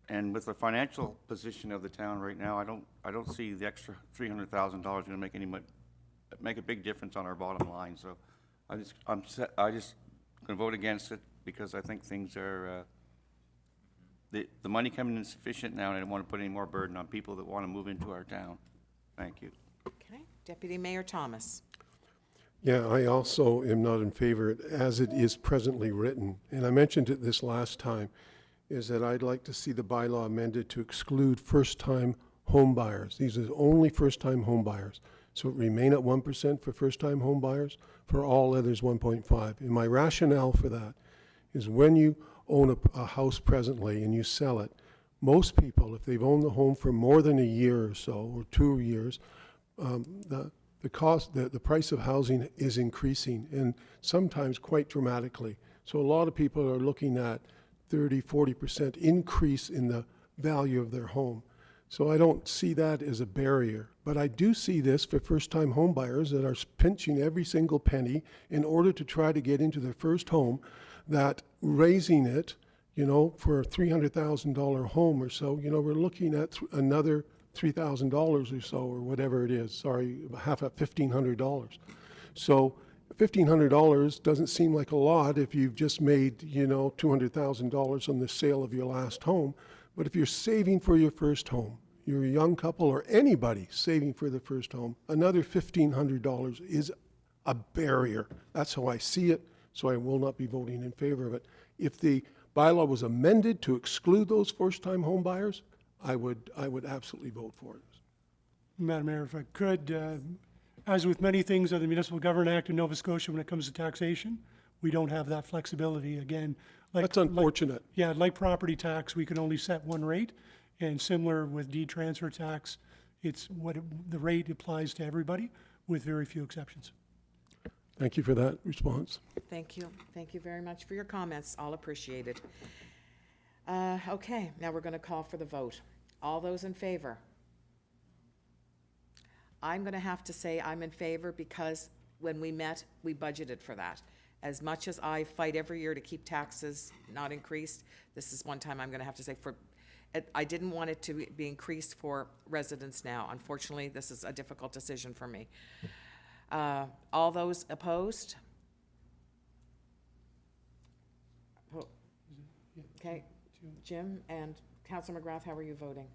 And with the financial position of the town right now, I don't see the extra $300,000 going to make a big difference on our bottom line. So I just going to vote against it because I think things are the money coming in sufficient now, and I don't want to put any more burden on people that want to move into our town. Thank you. Okay, Deputy Mayor Thomas. Yeah, I also am not in favor as it is presently written, and I mentioned it this last time, is that I'd like to see the bylaw amended to exclude first-time home buyers. These are only first-time home buyers. So it remain at 1% for first-time home buyers, for all others 1.5. And my rationale for that is when you own a house presently and you sell it, most people, if they've owned the home for more than a year or so, or 2 years, the price of housing is increasing, and sometimes quite dramatically. So a lot of people are looking at 30-40% increase in the value of their home. So I don't see that as a barrier, but I do see this for first-time home buyers that are pinching every single penny in order to try to get into their first home, that raising it, for a $300,000 home or so, we're looking at another $3,000 or so, or whatever it is, sorry, $1,500. So $1,500 doesn't seem like a lot if you've just made, $200,000 on the sale of your last home. But if you're saving for your first home, you're a young couple or anybody saving for the first home, another $1,500 is a barrier. That's how I see it, so I will not be voting in favor of it. If the bylaw was amended to exclude those first-time home buyers, I would absolutely vote for it. Madam Mayor, if I could, as with many things of the Municipal Government Act in Nova Scotia when it comes to taxation, we don't have that flexibility. Again, That's unfortunate. like property tax, we can only set one rate, and similar with deed transfer tax, it's the rate applies to everybody with very few exceptions. Thank you for that response. Thank you. Thank you very much for your comments. All appreciated. Okay, now we're going to call for the vote. All those in favor? I'm going to have to say I'm in favor because when we met, we budgeted for that. As much as I fight every year to keep taxes not increased, this is one time I'm going to have to say I didn't want it to be increased for residents now. Unfortunately, this is a difficult decision for me. All those opposed? Okay, Jim and Councilor McGrath, how are you voting?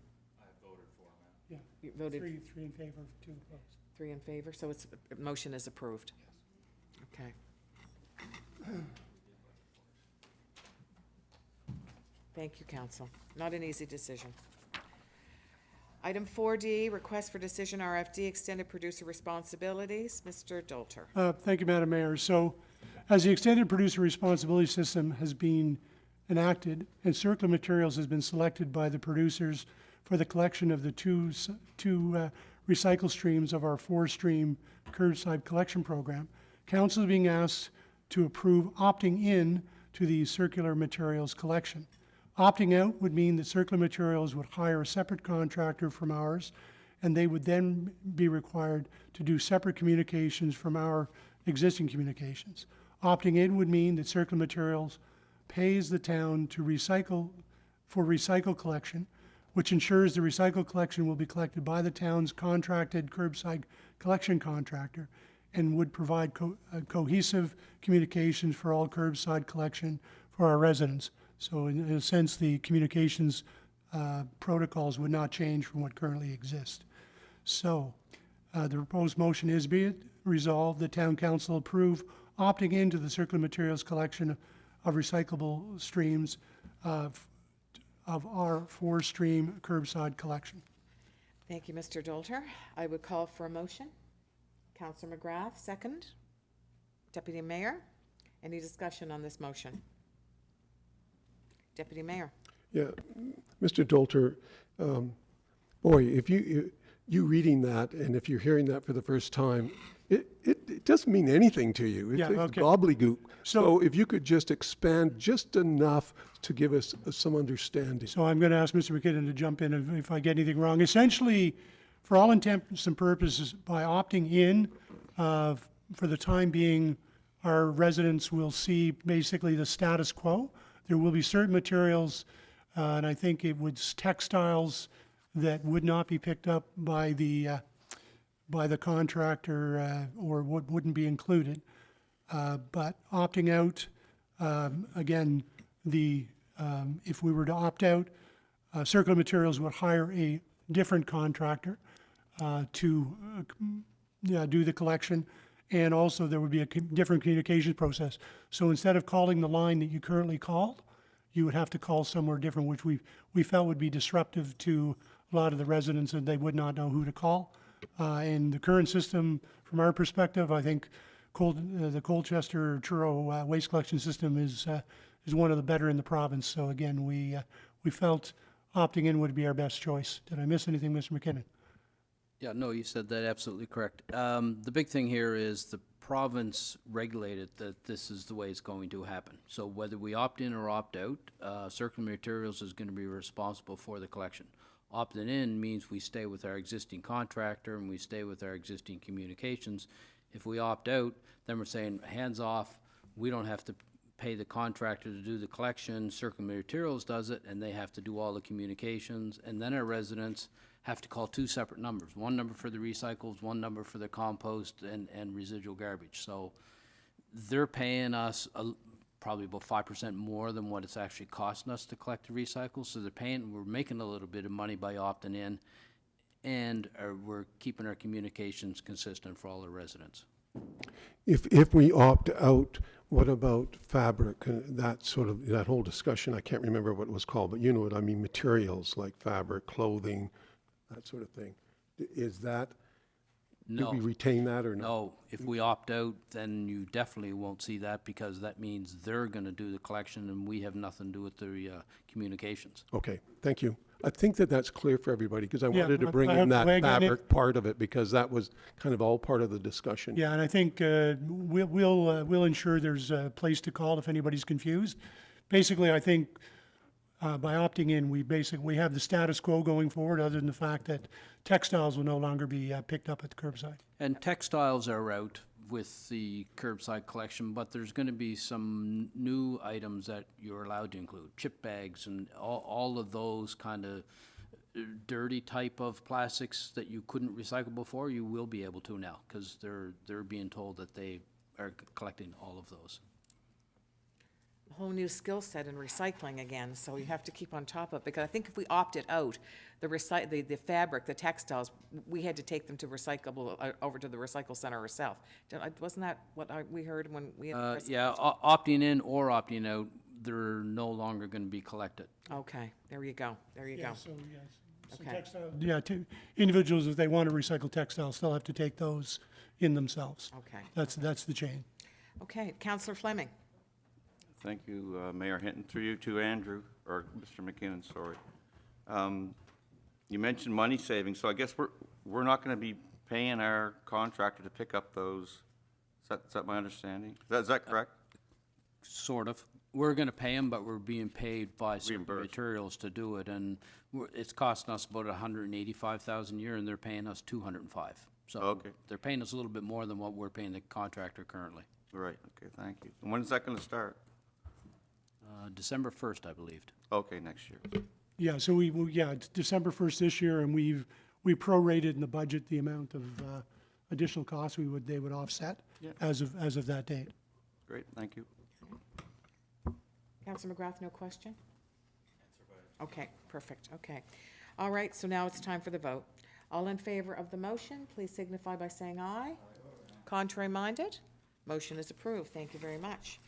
I voted for that. Yeah. You voted? Three in favor, 2 opposed. 3 in favor, so motion is approved. Okay. Thank you, Council. Not an easy decision. Item 4D, request for decision RFD, extended producer responsibilities. Mr. Dolter. Thank you, Madam Mayor. So, as the extended producer responsibility system has been enacted and circular materials has been selected by the producers for the collection of the two recycle streams of our 4-stream curbside collection program, Council is being asked to approve opting in to the circular materials collection. Opting out would mean that circular materials would hire a separate contractor from ours, and they would then be required to do separate communications from our existing communications. Opting in would mean that circular materials pays the town to recycle collection, which ensures the recycle collection will be collected by the town's contracted curbside collection contractor and would provide cohesive communications for all curbside collection for our residents. So in a sense, the communications protocols would not change from what currently exist. So the proposed motion is be it resolved the Town Council approve opting into the circular materials collection of recyclable streams of our 4-stream curbside collection. Thank you, Mr. Dolter. I would call for a motion. Councilor McGrath, second. Deputy Mayor, any discussion on this motion? Deputy Mayor. Yeah, Mr. Dolter, boy, if you reading that, and if you're hearing that for the first time, it doesn't mean anything to you. It's okay. gobbledygook. So if you could just expand just enough to give us some understanding. So I'm going to ask Mr. McKinnon to jump in if I get anything wrong. Essentially, for all intents and purposes, by opting in, for the time being, our residents will see basically the status quo. There will be certain materials, and I think it was textiles that would not be picked up by the contractor or wouldn't be included. But opting out, again, if we were to opt out, circular materials would hire a different contractor to do the collection, and also there would be a different communications process. So instead of calling the line that you currently called, you would have to call somewhere different, which we felt would be disruptive to a lot of the residents, and they would not know who to call. And the current system, from our perspective, I think the Colchester Truro waste collection system is one of the better in the province. So again, we felt opting in would be our best choice. Did I miss anything, Mr. McKinnon? Yeah, no, you said that absolutely correct. The big thing here is the province regulated that this is the way it's going to happen. So whether we opt in or opt out, circular materials is going to be responsible for the collection. Opting in means we stay with our existing contractor and we stay with our existing communications. If we opt out, then we're saying hands off, we don't have to pay the contractor to do the collection, Circular Materials does it, and they have to do all the communications, and then our residents have to call two separate numbers, one number for the recycles, one number for the compost and residual garbage. So they're paying us probably about 5% more than what it's actually costing us to collect the recycles. So we're making a little bit of money by opting in, and we're keeping our communications consistent for all the residents. If we opt out, what about fabric? That whole discussion, I can't remember what it was called, but you know what I mean, materials like fabric, clothing, that sort of thing. Is that, No. do we retain that or not? No, if we opt out, then you definitely won't see that, because that means they're gonna do the collection and we have nothing to do with the communications. Okay, thank you. I think that's clear for everybody, because I Yeah, wanted to bring I- in that again, fabric part of it, because that was kind of all part of the discussion. Yeah, and I think we'll ensure there's a place to call if anybody's confused. Basically, I think by opting in, we have the status quo going forward, other than the fact that textiles will no longer be picked up at the curbside. And textiles are out with the curbside collection, but there's gonna be some new items that you're allowed to include, chip bags and all of those kind of dirty type of plastics that you couldn't recycle before, you will be able to now, because they're being told that they are collecting all of those. A whole new skill set in recycling again, so you have to keep on top of it, because I think if we opted out, the fabric, the textiles, we had to take them to over to the recycle center ourselves. Wasn't that what we heard when we had? Yeah, opting in or opting out, they're no longer gonna be collected. Okay, there you go, there you go. So, yes. So Okay. textile, yeah, individuals, if they want to recycle textiles, still have to take those in themselves. Okay, That's the chain. okay, Councillor Fleming. Thank you, Mayor Hinton, through you to Andrew, or Mr. McKinnon, sorry. You mentioned money savings, so I guess we're not going to be paying our contractor to pick up those. Is that my understanding? Is that correct? Sort of. We're gonna pay them, but we're being paid by Circular Reimbursed. Materials to do it, and it's costing us about $185,000 a year, and they're paying us $205. So Okay. they're paying us a little bit more than what we're paying the contractor currently. Right, okay, thank you. And when is that going to start? December 1st, I believed. Okay, next year. Yeah, so it's December 1st this year, and we prorated in the budget the amount of additional costs they would offset Yeah. as of that date. Great, thank you. Councillor McGrath, no question? Okay, perfect, okay. All right, so now it's time for the vote. All in favor of the motion, please signify by saying aye. Contrary-minded? Motion is approved. Thank you very much.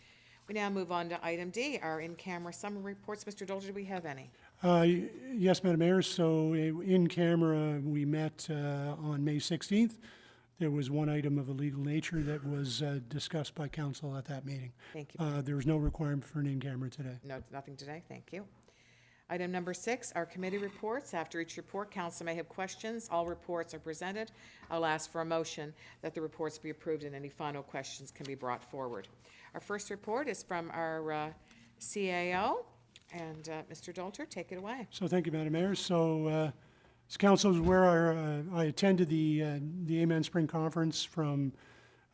We now move on to item D, our in-camera summary reports. Mr. Dolger, do we have any? Yes, Madam Mayor, so in camera, we met on May 16th. There was one item of a legal nature that was discussed by council at that meeting. Thank you. There was no requirement for an in-camera today. No, nothing today. Thank you. Item number 6, our committee reports. After each report, council may have questions. All reports are presented. I'll ask for a motion that the reports be approved and any final questions can be brought forward. Our first report is from our CAO, and Mr. Dolter, take it away. So thank you, Madam Mayor. So as council is aware, I attended the Amen Spring Conference from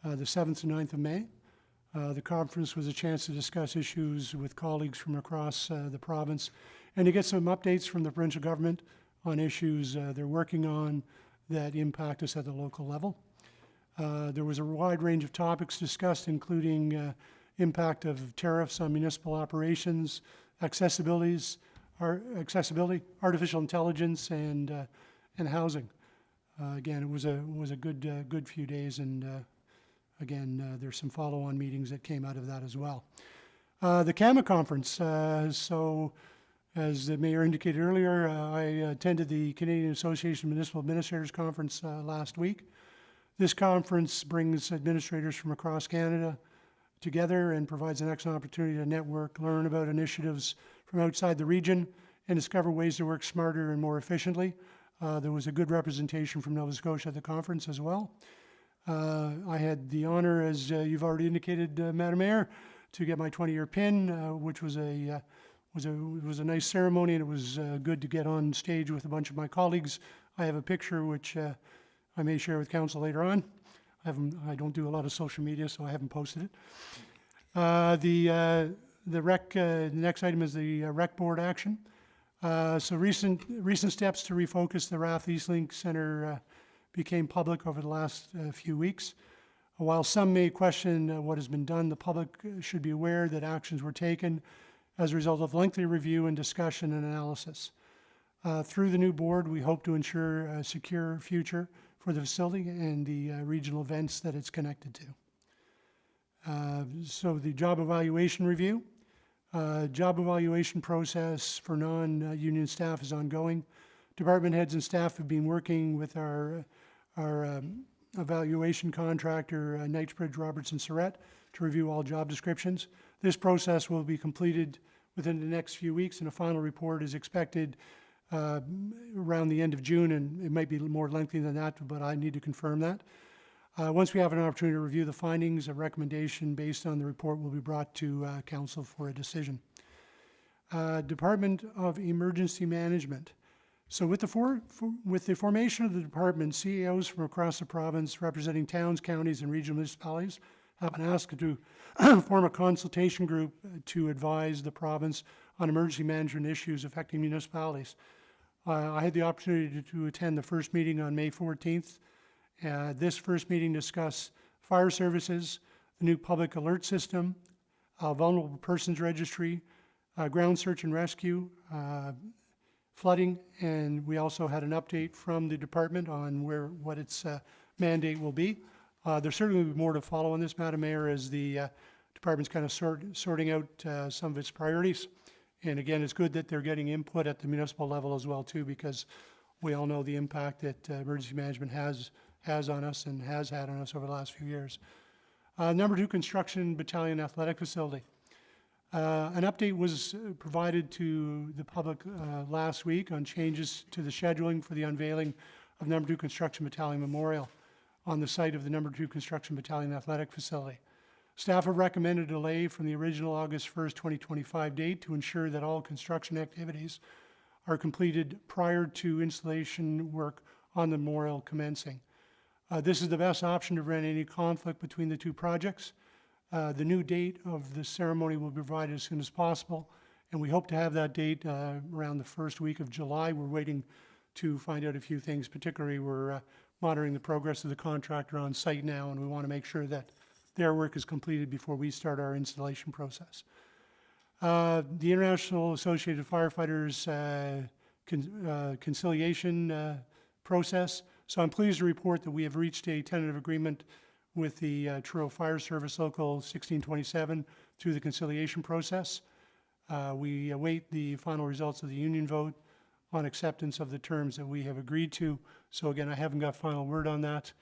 the 7th to 9th of May. The conference was a chance to discuss issues with colleagues from across the province and to get some updates from the provincial government on issues they're working on that impact us at the local level. There was a wide range of topics discussed, including impact of tariffs on municipal operations, accessibility, artificial intelligence, and housing. Again, it was a good few days, and again, there's some follow-on meetings that came out of that as well. The CAMA conference. So, as the mayor indicated earlier, I attended the Canadian Association of Municipal Administrators Conference last week. This conference brings administrators from across Canada together and provides an excellent opportunity to network, learn about initiatives from outside the region, and discover ways to work smarter and more efficiently. There was a good representation from Nova Scotia at the conference as well. I had the honor, as you've already indicated, Madam Mayor, to get my 20-year pin, which was a nice ceremony, and it was good to get on stage with a bunch of my colleagues. I have a picture which I may share with council later on. I don't do a lot of social media, so I haven't posted it. The next item is the rec board action. So recent steps to refocus the Rath East Link Center became public over the last few weeks. While some may question what has been done, the public should be aware that actions were taken as a result of lengthy review and discussion and analysis. Through the new board, we hope to ensure a secure future for the facility and the regional events that it's connected to. So the job evaluation review. Job evaluation process for non-union staff is ongoing. Department heads and staff have been working with our evaluation contractor, Knightsbridge, Robertson, Surratt, to review all job descriptions. This process will be completed within the next few weeks, and a final report is expected around the end of June, and it might be more lengthy than that, but I need to confirm that. Once we have an opportunity to review the findings, a recommendation based on the report will be brought to council for a decision. Department of Emergency Management. So with the formation of the department, CEOs from across the province representing towns, counties, and regional municipalities have been asked to form a consultation group to advise the province on emergency management issues affecting municipalities. I had the opportunity to attend the first meeting on May 14th. This first meeting discussed fire services, the new public alert system, vulnerable persons registry, ground search and rescue, flooding, and we also had an update from the department on what its mandate will be. There's certainly more to follow on this, Madam Mayor, as the department's kind of sorting out some of its priorities. And again, it's good that they're getting input at the municipal level as well too, because we all know the impact that emergency management has on us and has had on us over the last few years. Number 2, Construction Battalion Athletic Facility. An update was provided to the public last week on changes to the scheduling for the unveiling of Number 2 Construction Battalion Memorial on the site of the Number 2 Construction Battalion Athletic Facility. Staff have recommended a delay from the original August 1st, 2025 date to ensure that all construction activities are completed prior to installation work on the memorial commencing. This is the best option to prevent any conflict between the two projects. The new date of the ceremony will be provided as soon as possible, and we hope to have that date around the first week of July. We're waiting to find out a few things. Particularly, we're monitoring the progress of the contractor on site now, and we want to make sure that their work is completed before we start our installation process. The International Associated Firefighters conciliation process. So I'm pleased to report that we have reached a tentative agreement with the Truro Fire Service Local 1627 through the conciliation process. We await the final results of the union vote on acceptance of the terms that we have agreed to. So again, I haven't got final word on that,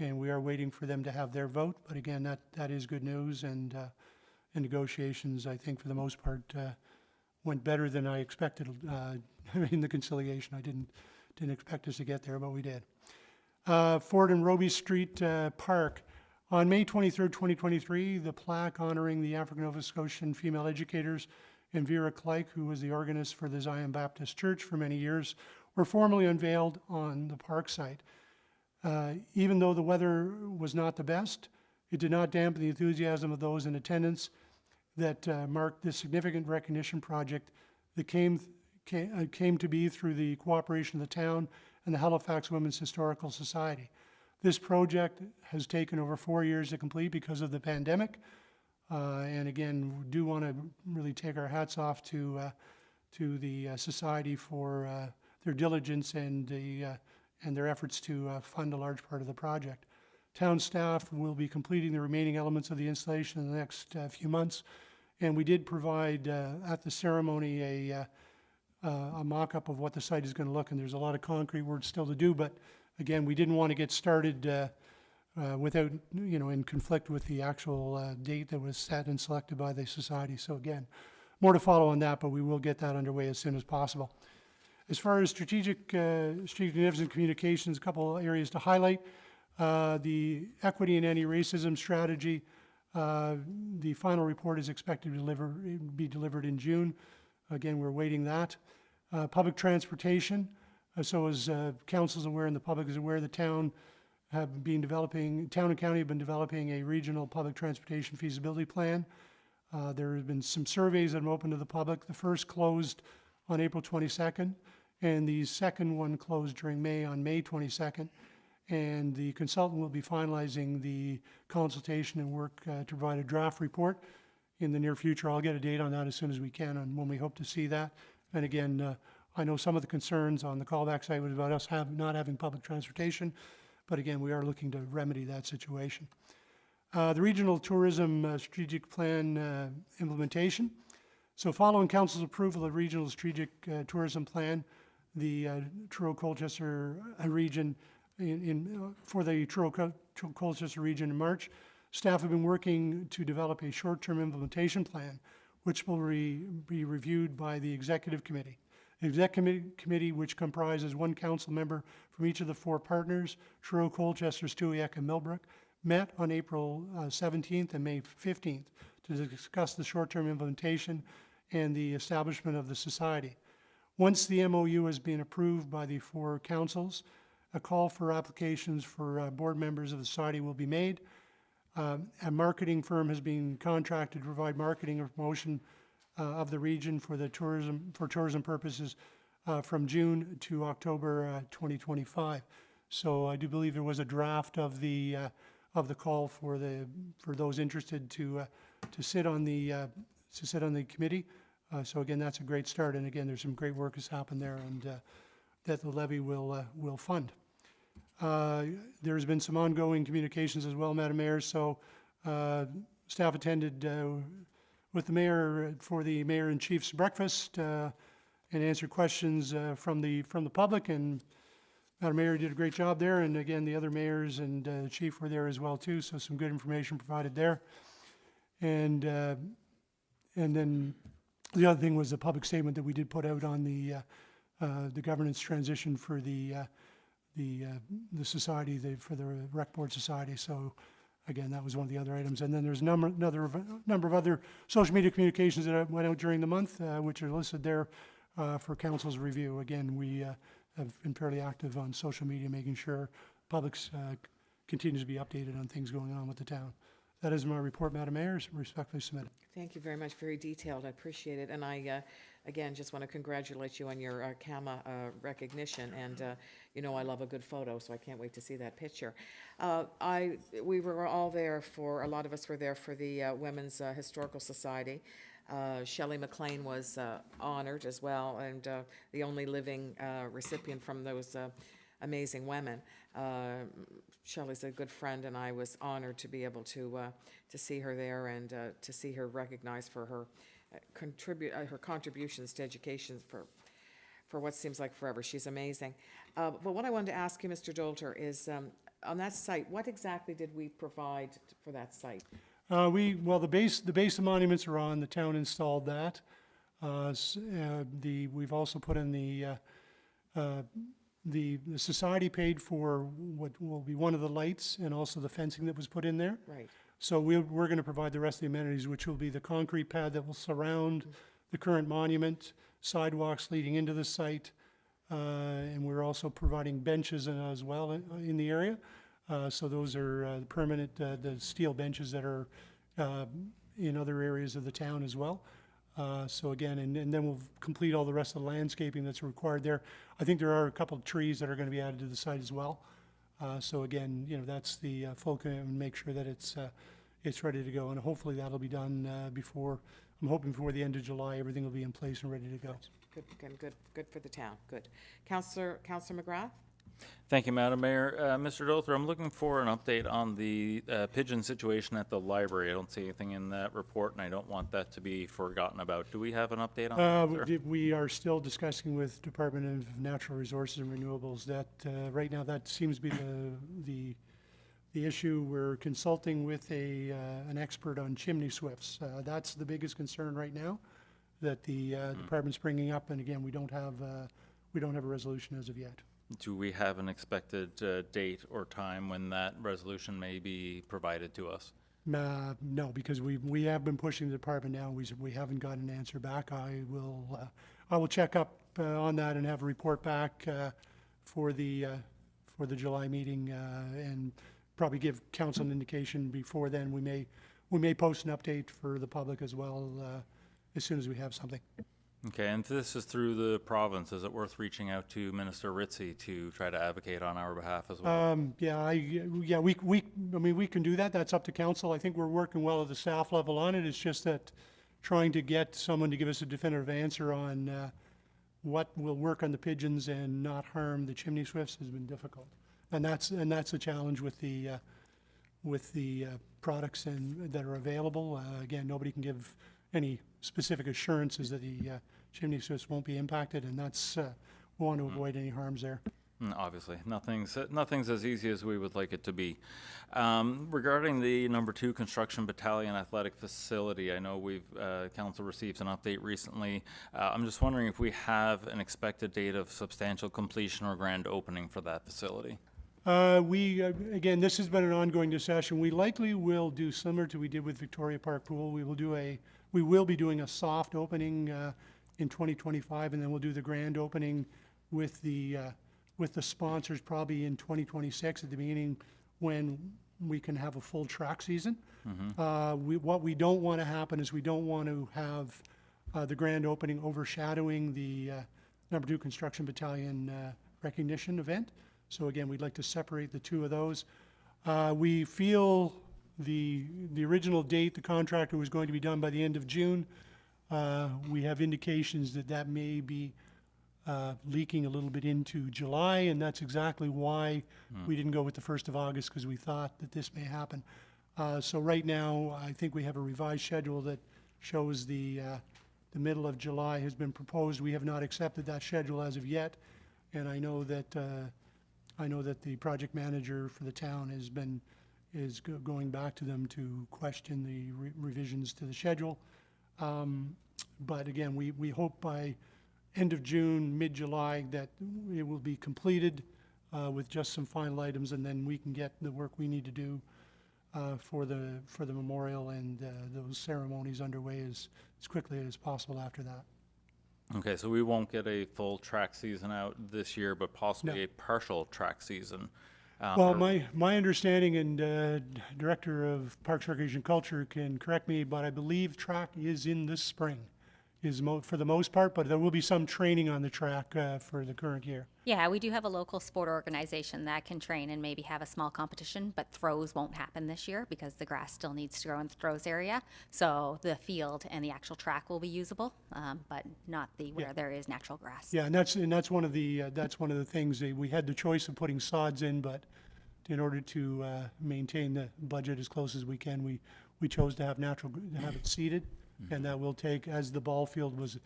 and we are waiting for them to have their vote. But again, that is good news, and negotiations, I think, for the most part, went better than I expected in the conciliation. I didn't expect us to get there, but we did. Ford and Roby Street Park. On May 23rd, 2023, the plaque honoring the African Nova Scotian female educators and Vera Kleik, who was the organist for the Zion Baptist Church for many years, were formally unveiled on the park site. Even though the weather was not the best, it did not dampen the enthusiasm of those in attendance that marked this significant recognition project that came to be through the cooperation of the town and the Halifax Women's Historical Society. This project has taken over 4 years to complete because of the pandemic. And again, we do want to really take our hats off to the society for their diligence and their efforts to fund a large part of the project. Town staff will be completing the remaining elements of the installation in the next few months. And we did provide at the ceremony a mock-up of what the site is going to look, and there's a lot of concrete work still to do, but again, we didn't want to get started without, in conflict with the actual date that was set and selected by the society. So again, more to follow on that, but we will get that underway as soon as possible. As far as strategic initiatives and communications, a couple areas to highlight. The equity and anti-racism strategy, the final report is expected to be delivered in June. Again, we're awaiting that. Public transportation. So as council is aware and the public is aware, the town and county have been developing a regional public transportation feasibility plan. There have been some surveys that have opened to the public. The first closed on April 22nd, and the second one closed during May on May 22nd. And the consultant will be finalizing the consultation and work to provide a draft report in the near future. I'll get a date on that as soon as we can on when we hope to see that. And again, I know some of the concerns on the callback site was about us not having public transportation, but again, we are looking to remedy that situation. The Regional Tourism Strategic Plan implementation. So following Council's approval of Regional Strategic Tourism Plan, the Truro Colchester region for the Truro Colchester region in March, staff have been working to develop a short-term implementation plan, which will be reviewed by the Executive Committee. The Executive Committee, which comprises one council member from each of the 4 partners, Truro, Colchester, Stewiacke, and Millbrook, met on April 17th and May 15th to discuss the short-term implementation and the establishment of the society. Once the MOU has been approved by the 4 councils, a call for applications for board members of the society will be made. A marketing firm has been contracted to provide marketing or promotion of the region for tourism purposes from June to October 2025. So I do believe there was a draft of the call for those interested to sit on the committee. So again, that's a great start. And again, there's some great work has happened there, and that the levy will fund. There's been some ongoing communications as well, Madam Mayor. So staff attended with the mayor for the Mayor in Chief's breakfast and answered questions from the public. And Madam Mayor did a great job there. And again, the other mayors and the chief were there as well too. So some good information provided there. And then the other thing was the public statement that we did put out on the governance transition for the society, for the Rec Board Society. So again, that was one of the other items. And then there's a number of other social media communications that went out during the month, which are listed there for council's review. Again, we have been fairly active on social media, making sure public continues to be updated on things going on with the town. That is my report, Madam Mayor. Respectfully submitted. Thank you very much. Very detailed. I appreciate it. And I, again, just want to congratulate you on your CAMA recognition. And, you know, I love a good photo, so I can't wait to see that picture. We were all there for, a lot of us were there for the Women's Historical Society. Shelley McLean was honored as well, and the only living recipient from those amazing women. Shelley's a good friend, and I was honored to be able to see her there and to see her recognized for her her contributions to education for what seems like forever. She's amazing. But what I wanted to ask you, Mr. Dolter, is on that site, what exactly did we provide for that site? Well, the base of monuments are on. The town installed that. We've also put in the society paid for what will be one of the lights and also the fencing that was put in there. Right. So we're going to provide the rest of the amenities, which will be the concrete pad that will surround the current monument, sidewalks leading into the site, and we're also providing benches as well in the area. So those are permanent, the steel benches that are in other areas of the town as well. So again, and then we'll complete all the rest of the landscaping that's required there. I think there are a couple of trees that are going to be added to the site as well. So again, you know, that's the focus, and make sure that it's ready to go. And hopefully that'll be done I'm hoping before the end of July, everything will be in place and ready to go. Good for the town. Good. Councillor McGrath? Thank you, Madam Mayor. Mr. Dolther, I'm looking for an update on the pigeon situation at the library. I don't see anything in that report, and I don't want that to be forgotten about. Do we have an update on that, sir? We are still discussing with Department of Natural Resources and Renewables that right now that seems to be the issue. We're consulting with an expert on chimney swifts. That's the biggest concern right now that the department's bringing up, and again, we don't have a resolution as of yet. Do we have an expected date or time when that resolution may be provided to us? No, because we have been pushing the department now. We haven't got an answer back. I will check up on that and have a report back for the July meeting and probably give council an indication before then. We we may post an update for the public as well as soon as we have something. Okay, and this is through the province. Is it worth reaching out to Minister Ritchie to try to advocate on our behalf as well? We can do that. That's up to council. I think we're working well at the staff level on it. It's just that trying to get someone to give us a definitive answer on what will work on the pigeons and not harm the chimney swifts has been difficult. And that's a challenge with the products that are available. Again, nobody can give any specific assurances that the chimney swifts won't be impacted, and that's we want to avoid any harms there. Obviously, nothing's as easy as we would like it to be. Regarding the number 2 construction battalion athletic facility, I know council received an update recently. I'm just wondering if we have an expected date of substantial completion or grand opening for that facility. Again, this has been an ongoing discussion. We likely will do similar to we did with Victoria Park Pool. We will be doing a soft opening in 2025, and then we'll do the grand opening with the sponsors probably in 2026 at the beginning when we can have a full track season. What we don't want to happen is we don't want to have the grand opening overshadowing the number 2 construction battalion recognition event. So again, we'd like to separate the two of those. We feel the original date, the contractor was going to be done by the end of June. We have indications that may be leaking a little bit into July, and that's exactly why we didn't go with the 1st of August, because we thought that this may happen. So right now, I think we have a revised schedule that shows the middle of July has been proposed. We have not accepted that schedule as of yet, and I know that the project manager for the town is going back to them to question the revisions to the schedule. But again, we hope by end of June, mid-July, that it will be completed with just some final items, and then we can get the work we need to do for the memorial and those ceremonies underway as quickly as possible after that. Okay, so we won't get a full track season out this year, but possibly No. a partial track season. Well, my understanding, and Director of Parks, Recreation, and Culture can correct me, but I believe track is in this spring, for the most part, but there will be some training on the track for the current year. Yeah, we do have a local sport organization that can train and maybe have a small competition, but throws won't happen this year because the grass still needs to grow in the throws area. So the field and the actual track will be usable, but not where there is natural grass. Yeah, and that's one of the things. We had the choice of putting sods in, but in order to maintain the budget as close as we can, we chose to have it seeded, and that will take, as the ball field was.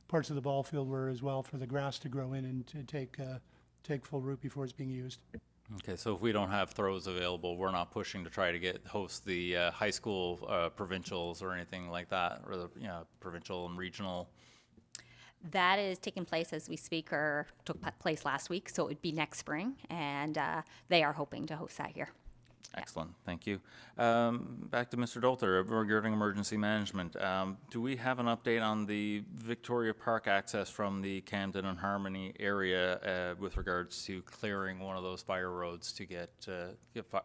Parts of the ball field were as well for the grass to grow in and to take full root before it's being used. Okay, so if we don't have throws available, we're not pushing to try to host the high school provincials or anything like that, or the provincial and regional. That is taking place as we speak, or took place last week, so it would be next spring, and they are hoping to host that here. Excellent, thank you. Back to Mr. Dolter regarding emergency management. Do we have an update on the Victoria Park access from the Camden and Harmony area with regards to clearing one of those fire roads to get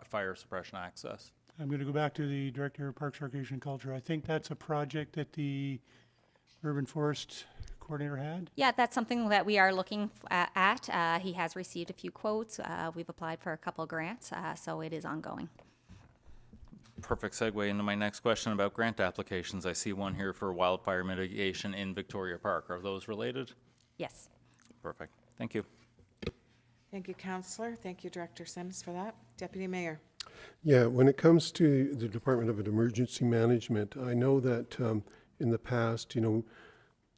fire suppression access? I'm going to go back to the Director of Parks, Recreation, and Culture. I think that's a project that the Urban Forest Coordinator had. Yeah, that's something that we are looking at. He has received a few quotes. We've applied for a couple grants, so it is ongoing. Perfect segue into my next question about grant applications. I see one here for wildfire mitigation in Victoria Park. Are those related? Yes. Perfect. Thank you. Thank you, Councillor. Thank you, Director Sims, for that. Deputy Mayor. Yeah, when it comes to the Department of Emergency Management, I know that in the past,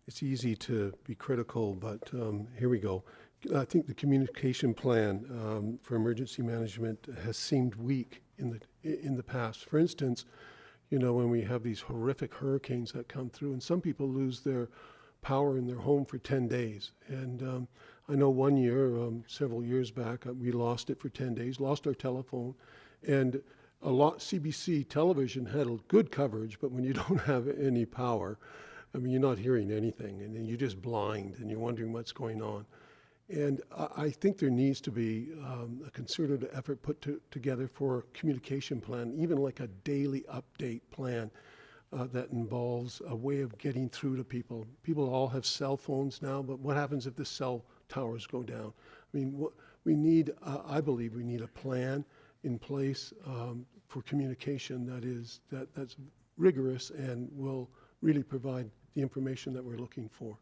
it's easy to be critical, but here we go. I think the communication plan for emergency management has seemed weak in the past. For instance, when we have these horrific hurricanes that come through, and some people lose their power in their home for 10 days. And I know one year, several years back, we lost it for 10 days, lost our telephone, and CBC television had good coverage, but when you don't have any power, you're not hearing anything, and then you're just blind, and you're wondering what's going on. And I think there needs to be a concerted effort put together for a communication plan, even like a daily update plan that involves a way of getting through to people. People all have cell phones now, but what happens if the cell towers go down? I mean, we need, I believe we need a plan in place for communication that's rigorous and will really provide the information that we're looking for.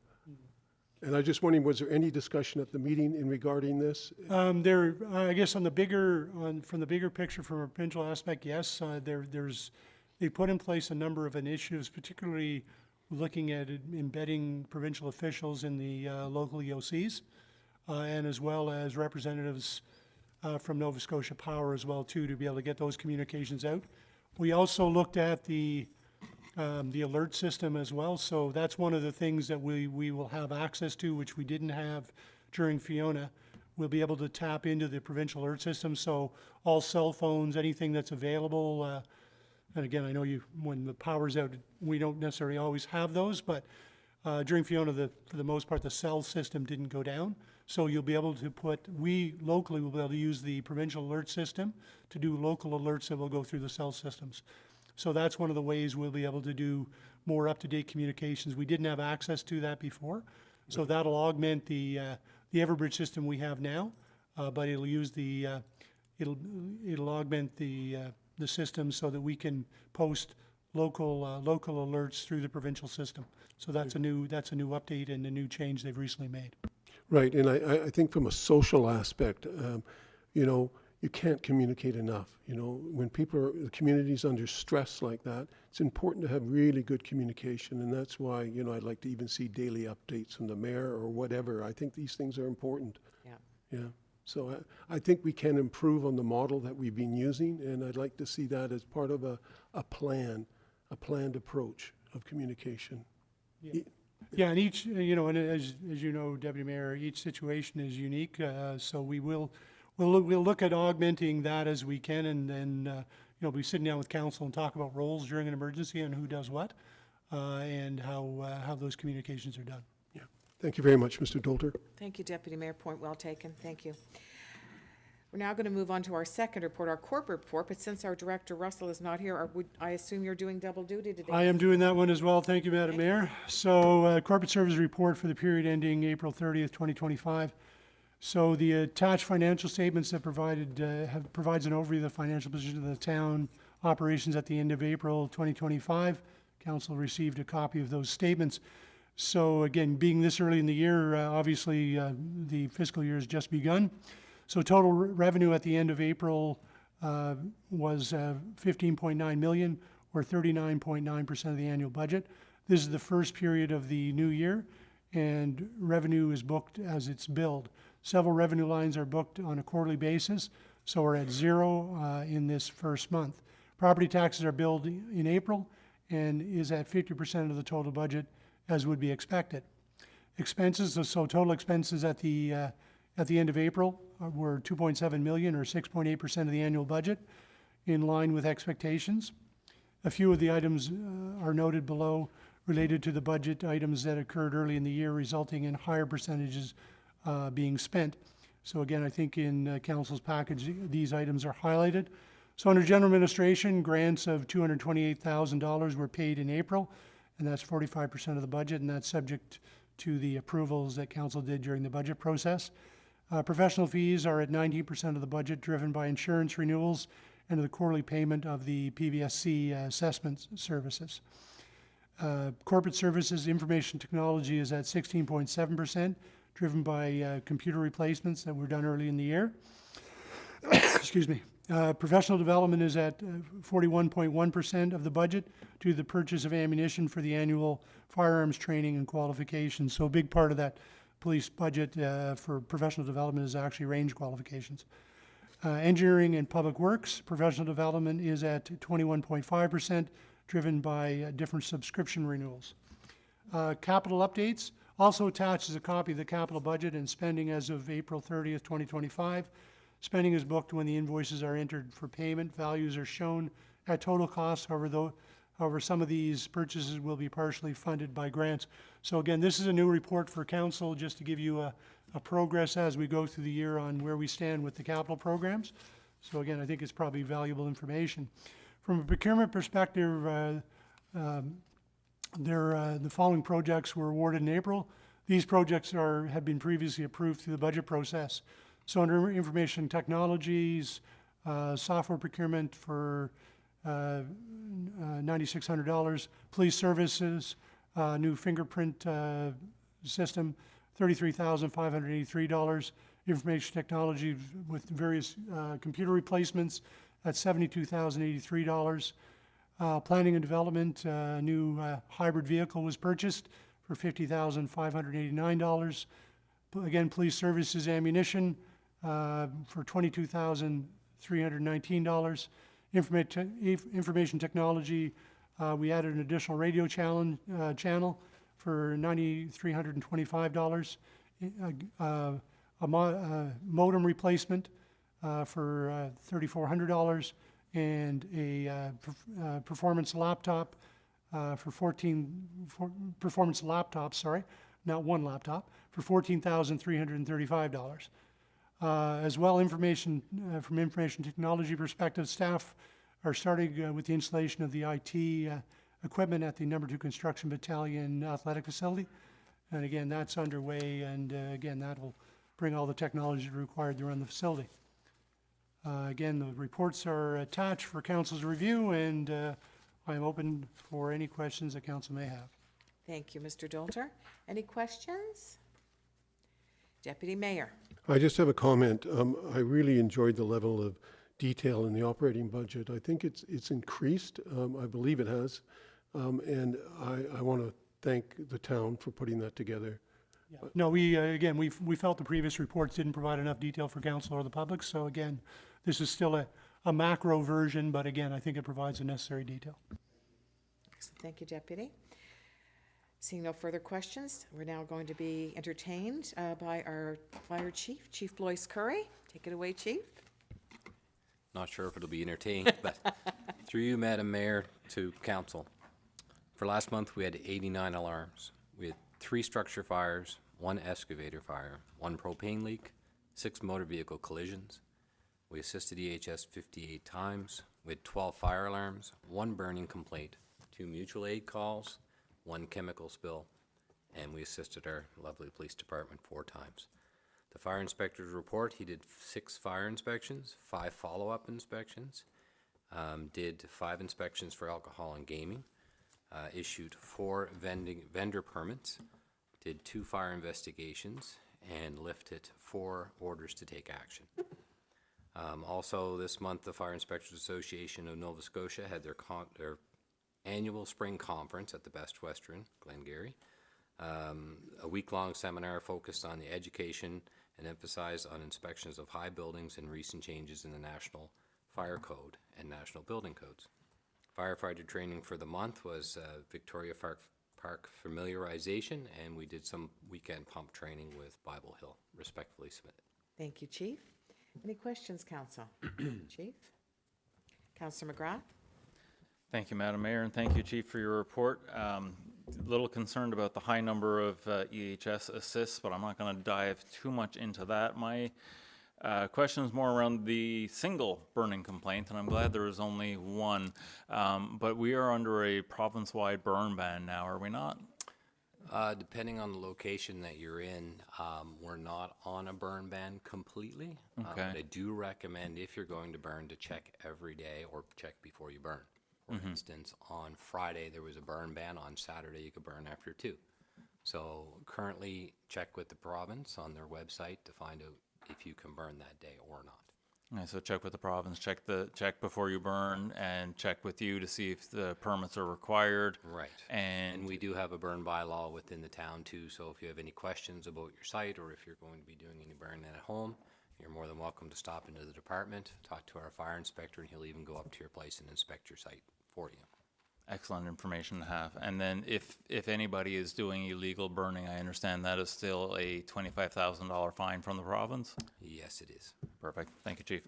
And I just wondering, was there any discussion at the meeting in regarding this? I guess from the bigger picture, from a provincial aspect, yes, they put in place a number of initiatives, particularly looking at embedding provincial officials in the local EOCs, and as well as representatives from Nova Scotia Power as well too, to be able to get those communications out. We also looked at the alert system as well, so that's one of the things that we will have access to, which we didn't have during Fiona. We'll be able to tap into the provincial alert system, so all cell phones, anything that's available, and again, I know when the power's out, we don't necessarily always have those, but during Fiona, for the most part, the cell system didn't go down. So you'll be able to we locally will be able to use the provincial alert system to do local alerts that will go through the cell systems. So that's one of the ways we'll be able to do more up-to-date communications. We didn't have access to that before, so that'll augment the Everbridge system we have now, but it'll use it'll augment the system so that we can post local alerts through the provincial system. So that's a new update and a new change they've recently made. Right, and I think from a social aspect, you can't communicate enough. When the community's under stress like that, it's important to have really good communication, and that's why, I'd like to even see daily updates from the mayor or whatever. I think these things are important. Yeah. So I think we can improve on the model that we've been using, and I'd like to see that as part of a planned approach of communication. Yeah, and each, and as you know, Deputy Mayor, each situation is unique, so we'll look at augmenting that as we can, and then be sitting down with council and talk about roles during an emergency and who does what, and how those communications are done. Yeah. Thank you very much, Mr. Dolter. Thank you, Deputy Mayor. Point well taken. Thank you. We're now going to move on to our second report, our corporate report, but since our Director Russell is not here, I assume you're doing double duty today? I am doing that one as well. Thank you, Madam Mayor. So, corporate service report for the period ending April 30th, 2025. So the attached financial statements that provides an overview of the financial position of the town operations at the end of April 2025. Council received a copy of those statements. So again, being this early in the year, obviously the fiscal year has just begun. So total revenue at the end of April was 15.9 million, or 39.9% of the annual budget. This is the first period of the new year, and revenue is booked as it's billed. Several revenue lines are booked on a quarterly basis, so we're at zero in this first month. Property taxes are billed in April and is at 50% of the total budget, as would be expected. Expenses, so total expenses at the end of April were 2.7 million, or 6.8% of the annual budget, in line with expectations. A few of the items are noted below related to the budget items that occurred early in the year, resulting in higher percentages being spent. So again, I think in council's package, these items are highlighted. So under general administration, grants of $228,000 were paid in April, and that's 45% of the budget, and that's subject to the approvals that council did during the budget process. Professional fees are at 19% of the budget, driven by insurance renewals and the quarterly payment of the PVSC assessment services. Corporate services, information technology is at 16.7%, driven by computer replacements that were done early in the year. Excuse me. Professional development is at 41.1% of the budget due to the purchase of ammunition for the annual firearms training and qualifications. So a big part of that police budget for professional development is actually range qualifications. Engineering and public works, professional development is at 21.5%, driven by different subscription renewals. Capital updates, also attached is a copy of the capital budget and spending as of April 30th, 2025. Spending is booked when the invoices are entered for payment. Values are shown at total cost. However, However, some of these purchases will be partially funded by grants. So again, this is a new report for council, just to give you a progress as we go through the year on where we stand with the capital programs. So again, I think it's probably valuable information. From a procurement perspective, the following projects were awarded in April. These projects have been previously approved through the budget process. So under information technologies, software procurement for $9,600, police services, new fingerprint system, $33,583, information technology with various computer replacements at $72,083. Planning and development, new hybrid vehicle was purchased for $50,589. Again, police services ammunition for $22,319. Information technology, we added an additional radio channel for $9,325. A modem replacement for $3,400, and a performance laptop performance laptop, sorry, not one laptop, for $14,335. As well, from information technology perspective, staff are starting with the installation of the IT equipment at the No. 2 Construction Battalion Athletic Facility. And again, that's underway, and again, that will bring all the technology required to run the facility. Again, the reports are attached for council's review, and I'm open for any questions that council may have. Thank you, Mr. Dolter. Any questions? Deputy Mayor. I just have a comment. I really enjoyed the level of detail in the operating budget. I think it's increased. I believe it has. And I want to thank the town for putting that together. Yeah. No, we felt the previous reports didn't provide enough detail for council or the public. So again, this is still a macro version, but again, I think it provides the necessary detail. Excellent. Thank you, Deputy. Seeing no further questions, we're now going to be entertained by our Fire Chief, Chief Blois Curry. Take it away, Chief. Not sure if it'll be entertaining, but through you, Madam Mayor, to council. For last month, we had 89 alarms. We had 3 structure fires, 1 excavator fire, 1 propane leak, 6 motor vehicle collisions. We assisted EHS 58 times. We had 12 fire alarms, 1 burning complaint, 2 mutual aid calls, 1 chemical spill, and we assisted our lovely police department 4 times. The fire inspector's report, he did 6 fire inspections, 5 follow-up inspections, did 5 inspections for alcohol and gaming, issued 4 vendor permits, did 2 fire investigations, and lifted 4 orders to take action. Also this month, the Fire Inspectors Association of Nova Scotia had their annual spring conference at the Best Western, Glengarry. A week-long seminar focused on the education and emphasized on inspections of high buildings and recent changes in the National Fire Code and National Building Codes. Firefighter training for the month was Victoria Park familiarization, and we did some weekend pump training with Bible Hill. Respectfully submitted. Thank you, Chief. Any questions, Council? Chief? Councillor McGrath? Thank you, Madam Mayor, and thank you, Chief, for your report. A little concerned about the high number of EHS assists, but I'm not going to dive too much into that. My question is more around the single burning complaint, and I'm glad there is only 1. But we are under a province-wide burn ban now, are we not? Depending on the location that you're in, we're not on a burn ban completely. Okay. But I do recommend, if you're going to burn, to check every day or check before you burn. For instance, on Friday there was a burn ban. On Saturday you could burn after 2. So currently check with the province on their website to find out if you can burn that day or not. Okay, so check with the province, check before you burn, and check with you to see if the permits are required. Right. And we do have a burn bylaw within the town too, so if you have any questions about your site or if you're going to be doing any burning at home, you're more than welcome to stop into the department, talk to our fire inspector, and he'll even go up to your place and inspect your site for you. Excellent information to have. And then if anybody is doing illegal burning, I understand that is still a $25,000 fine from the province? Yes, it is. Perfect. Thank you, Chief.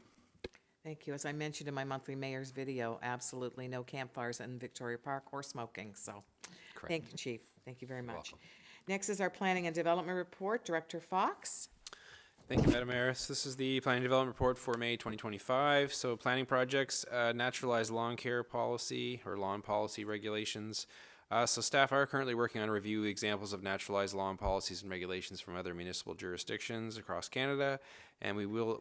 Thank you. As I mentioned in my monthly mayor's video, absolutely no campfires in Victoria Park or smoking, so. Thank you, Chief. Thank you very much. Next is our Planning and Development Report. Director Fox. Thank you, Madam Mayor. So this is the Planning Development Report for May 2025. So planning projects, naturalized lawn care policy or lawn policy regulations. So staff are currently working on a review of examples of naturalized lawn policies and regulations from other municipal jurisdictions across Canada, and we will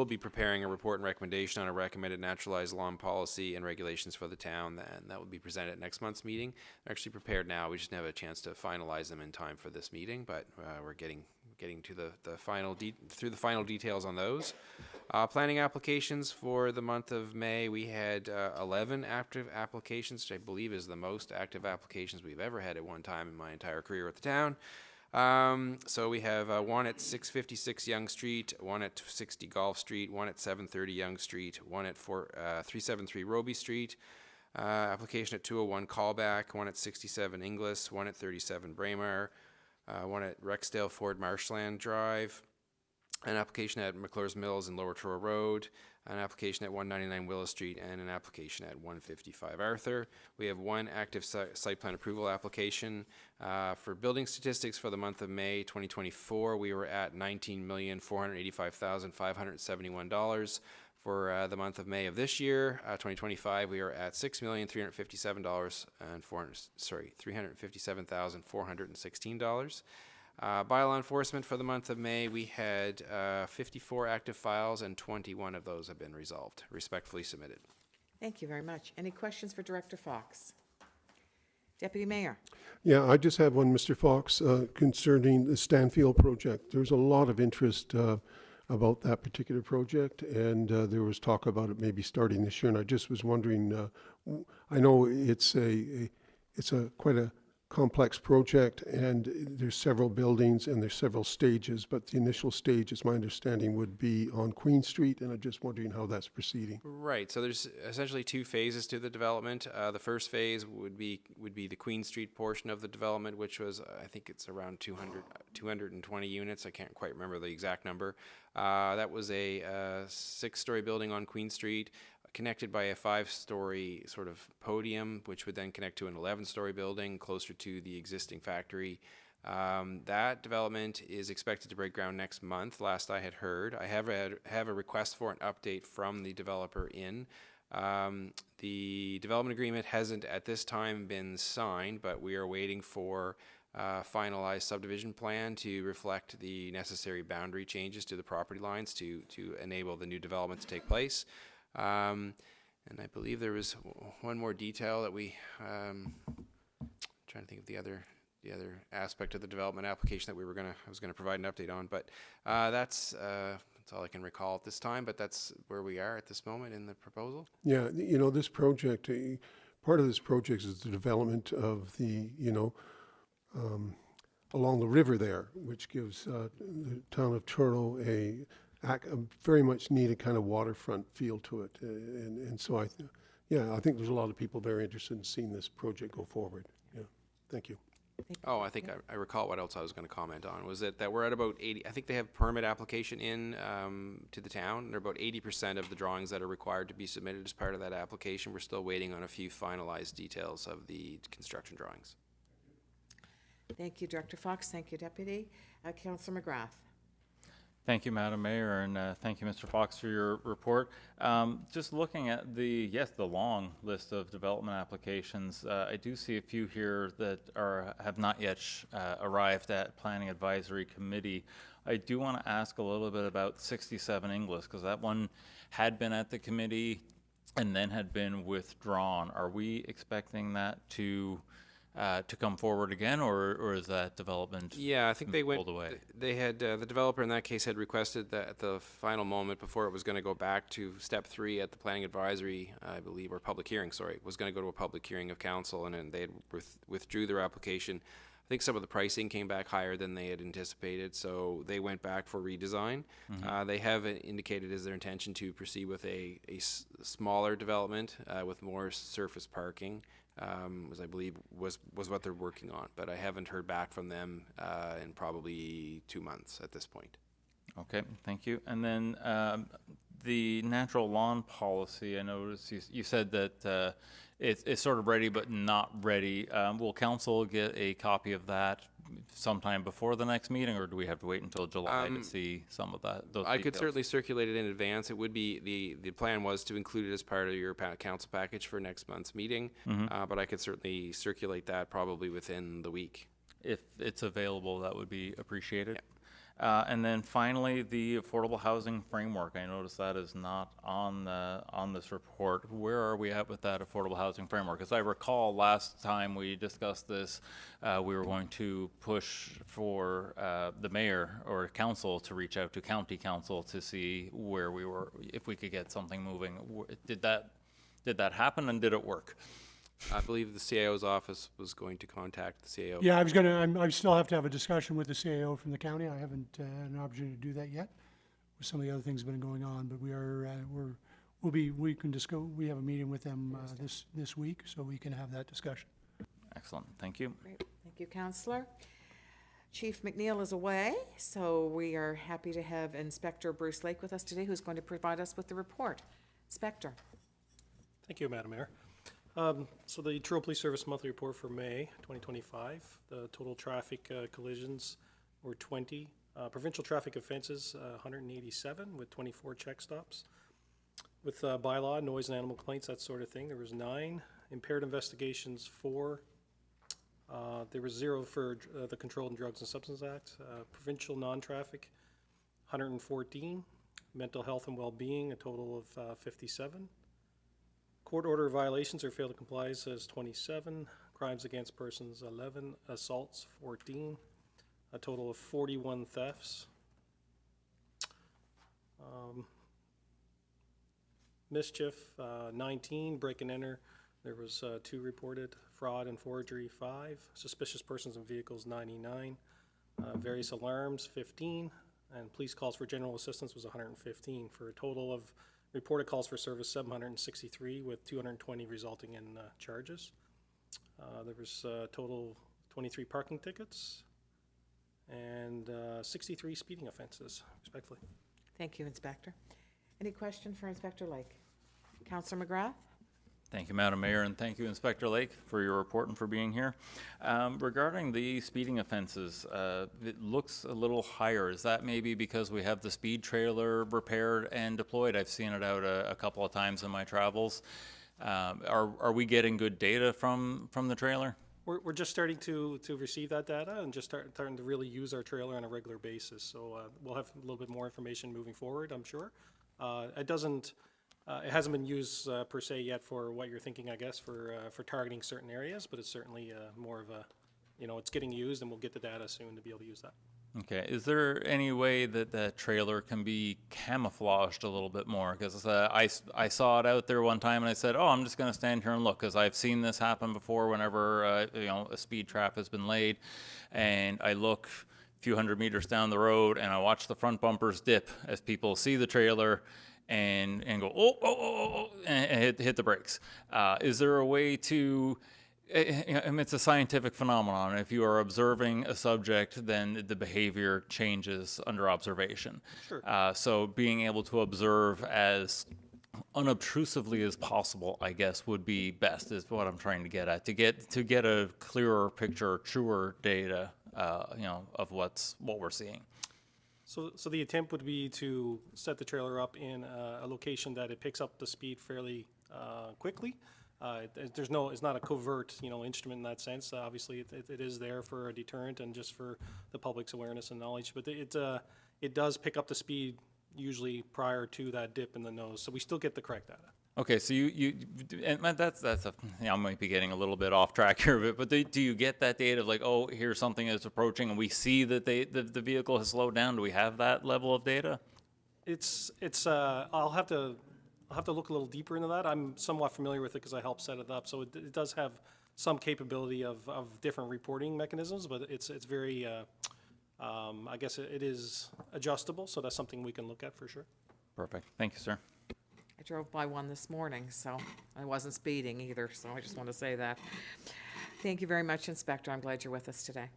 be preparing a report and recommendation on a recommended naturalized lawn policy and regulations for the town, and that will be presented at next month's meeting. They're actually prepared now. We just didn't have a chance to finalize them in time for this meeting, but we're getting to the final details on those. Planning applications for the month of May, we had 11 active applications, which I believe is the most active applications we've ever had at one time in my entire career at the town. So we have one at 656 Yonge Street, one at 60 Golf Street, one at 730 Yonge Street, one at 373 Roby Street, application at 201 Callback, one at 67 Inglis, one at 37 Braemar, one at Rexdale Ford Marshland Drive, an application at McClure's Mills and Lower Truro Road, an application at 199 Willis Street, and an application at 155 Arthur. We have one active site plan approval application. For building statistics for the month of May 2024, we were at $19,485,571. For the month of May of this year, 2025, we are at $357,416. Bylaw enforcement for the month of May, we had 54 active files and 21 of those have been resolved. Respectfully submitted. Thank you very much. Any questions for Director Fox? Deputy Mayor. Yeah, I just have one, Mr. Fox, concerning the Stanfield project. There's a lot of interest about that particular project, and there was talk about it maybe starting this year, and I just was wondering, I know it's quite a complex project, and there's several buildings and there's several stages, but the initial stage, as my understanding, would be on Queen Street, and I'm just wondering how that's proceeding. Right. So there's essentially two phases to the development. The first phase would be the Queen Street portion of the development, which was, I think it's around 220 units. I can't quite remember the exact number. That was a 6-story building on Queen Street, connected by a 5-story sort of podium, which would then connect to an 11-story building closer to the existing factory. That development is expected to break ground next month, last I had heard. I have a request for an update from the developer in. The development agreement hasn't at this time been signed, but we are waiting for finalized subdivision plan to reflect the necessary boundary changes to the property lines to enable the new development to take place. And I believe there was one more detail that we, trying to think of the other aspect of the development application that I was gonna provide an update on, but that's all I can recall at this time, but that's where we are at this moment in the proposal. Yeah, you know, this project, part of this project is the development of the, along the river there, which gives the town of Truro a very much needed kind of waterfront feel to it. And so I think there's a lot of people very interested in seeing this project go forward. Yeah, thank you. Oh, I think I recall what else I was going to comment on, was that we're at about 80, I think they have permit application in to the town, and they're about 80% of the drawings that are required to be submitted as part of that application. We're still waiting on a few finalized details of the construction drawings. Thank you, Director Fox. Thank you, Deputy. Councillor McGrath. Thank you, Madam Mayor, and thank you, Mr. Fox, for your report. Just looking at the long list of development applications, I do see a few here that have not yet arrived at Planning Advisory Committee. I do want to ask a little bit about 67 Inglis, because that one had been at the committee and then had been withdrawn. Are we expecting that to come forward again, or is that development? Yeah, I think they went. Away? They had the developer in that case had requested that at the final moment before it was going to go back to step 3 at the planning advisory, I believe, or public hearing. Sorry, it was going to go to a public hearing of council, and then they had withdrew their application. I think some of the pricing came back higher than they had anticipated, so they went back for redesign. Mm-hmm. They have indicated as their intention to proceed with a smaller development with more surface parking. As I believe was what they're working on, but I haven't heard back from them in probably 2 months at this point. Okay, thank you. And then the natural lawn policy, I noticed you said that it's sort of ready but not ready. Will council get a copy of that sometime before the next meeting, or do we have to wait until July to see some of that? Those I could details? certainly circulate it in advance. It would be, the plan was to include it as part of your council package for next month's meeting, but I could certainly circulate that probably within the week. If it's available, that would be appreciated. And then finally, the affordable housing framework. I noticed that is not on this report. Where are we at with that affordable housing framework? As I recall, last time we discussed this, we were going to push for the mayor or council to reach out to county council to see where we were, if we could get something moving. Did that happen, and did it work? I believe the CAO's office was going to contact the CAO. Yeah, I still have to have a discussion with the CAO from the county. I haven't had an opportunity to do that yet with some of the other things that have been going on, but we can discuss, we have a meeting with them this week, so we can have that discussion. Excellent, thank you. Great. Thank you, Councillor. Chief McNeil is away, so we are happy to have Inspector Bruce Lake with us today, who's going to provide us with the report. Inspector. Thank you, Madam Mayor. So the Truro Police Service monthly report for May 2025, the total traffic collisions were 20. Provincial traffic offenses, 187 with 24 check stops. With bylaw, noise and animal complaints, that sort of thing, there was 9. Impaired investigations, 4. There was 0 for the Controlled Drugs and Substances Act. Provincial non-traffic, 114. Mental health and well-being, a total of 57. Court order violations or fail to comply says 27, crimes against persons 11, assaults 14, a total of 41 thefts. Mischief 19, break and enter, there was 2 reported, fraud and forgery 5, suspicious persons and vehicles 99, various alarms 15, and police calls for general assistance was 115, for a total of reported calls for service 763 with 220 resulting in charges. There was a total 23 parking tickets and 63 speeding offenses, respectfully. Thank you, Inspector. Any question for Inspector Lake? Councillor McGrath? Thank you, Madam Mayor, and thank you, Inspector Lake, for your report and for being here. Regarding the speeding offenses, it looks a little higher. Is that maybe because we have the speed trailer repaired and deployed? I've seen it out a couple of times in my travels. Are we getting good data from the trailer? We're just starting to receive that data and just starting to really use our trailer on a regular basis. So we'll have a little bit more information moving forward, I'm sure. It hasn't been used per se yet for what you're thinking, I guess, for targeting certain areas, but it's certainly more of a, it's getting used, and we'll get the data soon to be able to use that. Okay. Is there any way that the trailer can be camouflaged a little bit more? Because I saw it out there one time, and I said, oh, I'm just going to stand here and look, because I've seen this happen before whenever a speed trap has been laid, and I look a few hundred meters down the road, and I watch the front bumpers dip as people see the trailer and go, oh, and hit the brakes. Is there a way to, I mean, it's a scientific phenomenon. If you are observing a subject, then the behavior changes under observation. Sure. So being able to observe as unobtrusively as possible, I guess, would be best, is what I'm trying to get at. To get a clearer picture, truer data, of what we're seeing. So the attempt would be to set the trailer up in a location that it picks up the speed fairly quickly. It's not a covert, instrument in that sense. Obviously, it is there for a deterrent and just for the public's awareness and knowledge. But it does pick up the speed usually prior to that dip in the nose. So we still get the correct data. Okay, so I might be getting a little bit off track here, but do you get that data of like, oh, here's something that's approaching, and we see that the vehicle has slowed down? Do we have that level of data? I'll have to look a little deeper into that. I'm somewhat familiar with it because I helped set it up. So it does have some capability of different reporting mechanisms, but it's very, I guess it is adjustable. So that's something we can look at for sure. Perfect. Thank you, sir. I drove by one this morning, so I wasn't speeding either, so I just want to say that. Thank you very much, Inspector. I'm glad you're with us today.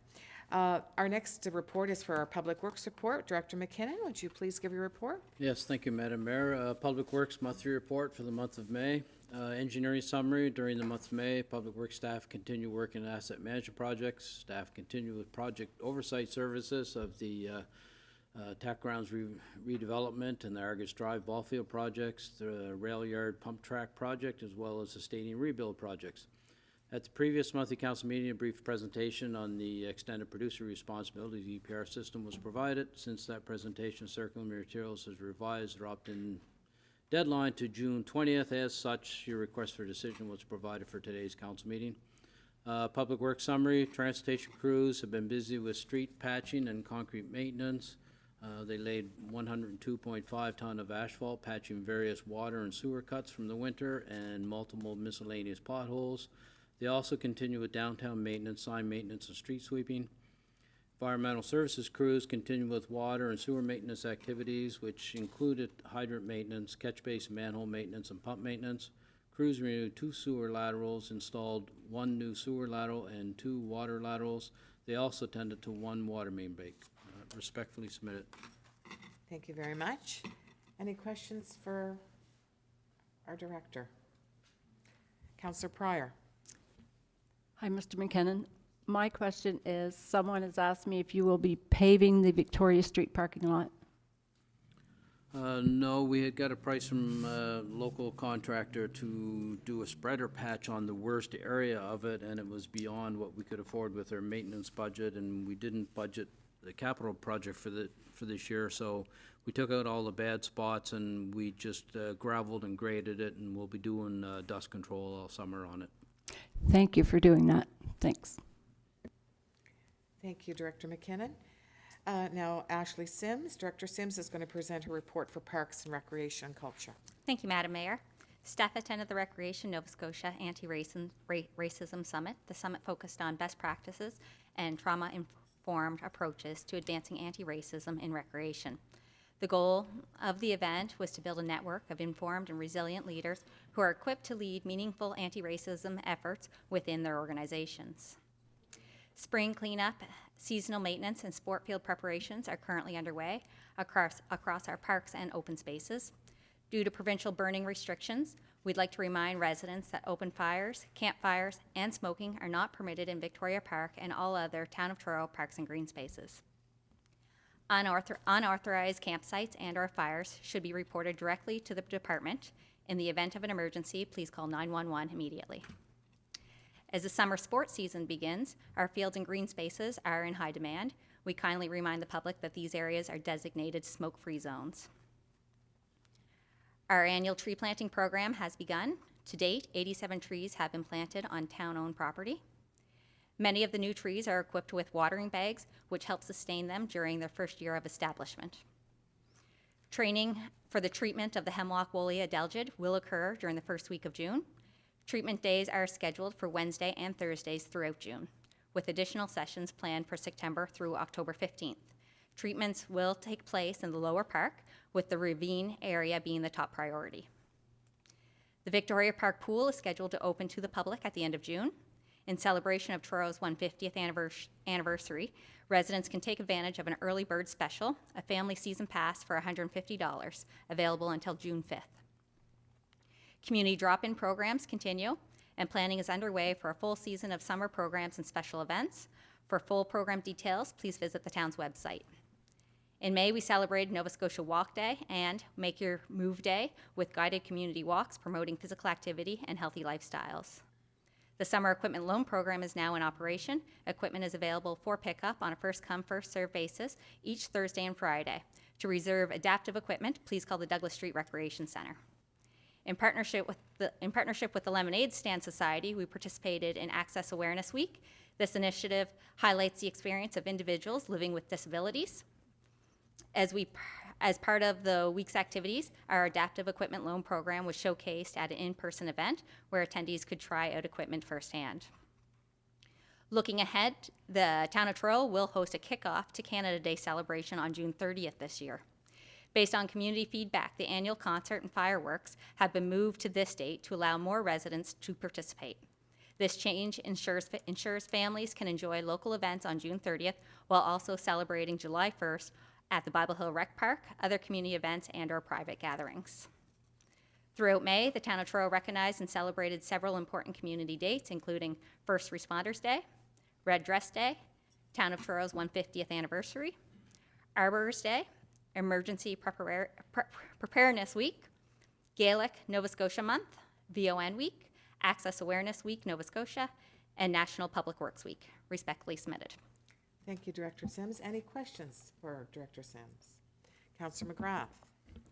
Our next report is for our Public Works report. Director McKinnon, would you please give your report? Yes, thank you, Madam Mayor. Public Works monthly report for the month of May. Engineering summary, during the month of May, Public Works staff continue working on asset management projects. Staff continue with project oversight services of the TAC grounds redevelopment and the Argus Drive ball field projects, the rail yard pump track project, as well as the stadium rebuild projects. At the previous monthly council meeting, a brief presentation on the extended producer responsibility EPR system was provided. Since that presentation, circular materials has revised the opt-in deadline to June 20th. As such, your request for decision was provided for today's council meeting. Public Works summary, transportation crews have been busy with street patching and concrete maintenance. They laid 102.5 ton of asphalt, patching various water and sewer cuts from the winter and multiple miscellaneous potholes. They also continue with downtown maintenance, sign maintenance, and street sweeping. Environmental services crews continue with water and sewer maintenance activities, which included hydrant maintenance, catch basin manhole maintenance, and pump maintenance. Crews renewed 2 sewer laterals, installed 1 new sewer lateral and 2 water laterals. They also tended to 1 water main break. Respectfully submitted. Thank you very much. Any questions for our director? Councillor Pryor. Hi, Mr. McKinnon. My question is, someone has asked me if you will be paving the Victoria Street parking lot. No, we had got a price from a local contractor to do a spreader patch on the worst area of it, and it was beyond what we could afford with our maintenance budget, and we didn't budget the capital project for this year, so we took out all the bad spots and we just gravelled and graded it, and we'll be doing dust control all summer on it. Thank you for doing that. Thanks. Thank you, Director McKinnon. Now, Ashley Sims. Director Sims is going to present her report for Parks and Recreation and Culture. Thank you, Madam Mayor. Staff attended the Recreation Nova Scotia Anti-Racism Summit. The summit focused on best practices and trauma-informed approaches to advancing anti-racism in recreation. The goal of the event was to build a network of informed and resilient leaders who are equipped to lead meaningful anti-racism efforts within their organizations. Spring cleanup, seasonal maintenance, and sport field preparations are currently underway across our parks and open spaces. Due to provincial burning restrictions, we'd like to remind residents that open fires, campfires, and smoking are not permitted in Victoria Park and all other Town of Truro parks and green spaces. Unauthorized campsites and/or fires should be reported directly to the department. In the event of an emergency, please call 911 immediately. As the summer sports season begins, our fields and green spaces are in high demand. We kindly remind the public that these areas are designated smoke-free zones. Our annual tree planting program has begun. To date, 87 trees have been planted on town-owned property. Many of the new trees are equipped with watering bags, which help sustain them during their first year of establishment. Training for the treatment of the hemlock woolly adelgid will occur during the first week of June. Treatment days are scheduled for Wednesday and Thursdays throughout June, with additional sessions planned for September through October 15th. Treatments will take place in the lower park, with the ravine area being the top priority. The Victoria Park pool is scheduled to open to the public at the end of June. In celebration of Truro's 150th anniversary, residents can take advantage of an early bird special, a family season pass for $150, available until June 5th. Community drop-in programs continue, and planning is underway for a full season of summer programs and special events. For full program details, please visit the town's website. In May, we celebrated Nova Scotia Walk Day and Make Your Move Day with guided community walks promoting physical activity and healthy lifestyles. The summer equipment loan program is now in operation. Equipment is available for pickup on a first-come, first-served basis each Thursday and Friday. To reserve adaptive equipment, please call the Douglas Street Recreation Center. In partnership with the Lemonade Stand Society, we participated in Access Awareness Week. This initiative highlights the experience of individuals living with disabilities. As part of the week's activities, our adaptive equipment loan program was showcased at an in-person event where attendees could try out equipment firsthand. Looking ahead, the Town of Truro will host a kickoff to Canada Day celebration on June 30th this year. Based on community feedback, the annual concert and fireworks have been moved to this date to allow more residents to participate. This change ensures families can enjoy local events on June 30th while also celebrating July 1st at the Bible Hill Rec Park, other community events, and/or private gatherings. Throughout May, the town of Truro recognized and celebrated several important community dates, including First Responders Day, Red Dress Day, Town of Truro's 150th anniversary, Arborers Day, Emergency Preparedness Week, Gaelic Nova Scotia Month, VON Week, Access Awareness Week, Nova Scotia, and National Public Works Week. Respectfully submitted. Thank you, Director Sims. Any questions for Director Sims? Councillor McGrath.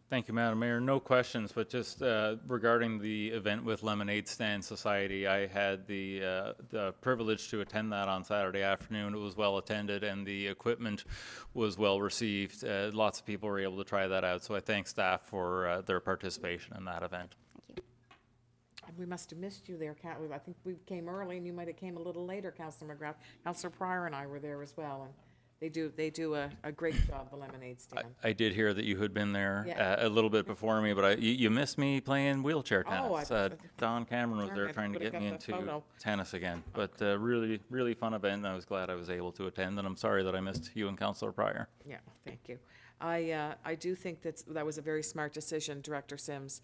Thank you, Madam Mayor. No questions, but just regarding the event with Lemonade Stand Society, I had the privilege to attend that on Saturday afternoon. It was well attended and the equipment was well received. Lots of people were able to try that out, so I thank staff for their participation in that event. Thank you. We must have missed you there, I think we came early and you might have came a little later, Councillor McGrath. Councillor Pryor and I were there as well, and they do a great job, the Lemonade Stand. I did hear that you had been there Yeah. a little bit before me, but you missed me playing wheelchair Oh, tennis. Don Cameron was there I trying to would've get me got the into photo. tennis again. But really, really fun event, and I was glad I was able to attend, and I'm sorry that I missed you and Councillor Pryor. Yeah, thank you. I do think that was a very smart decision, Director Sims,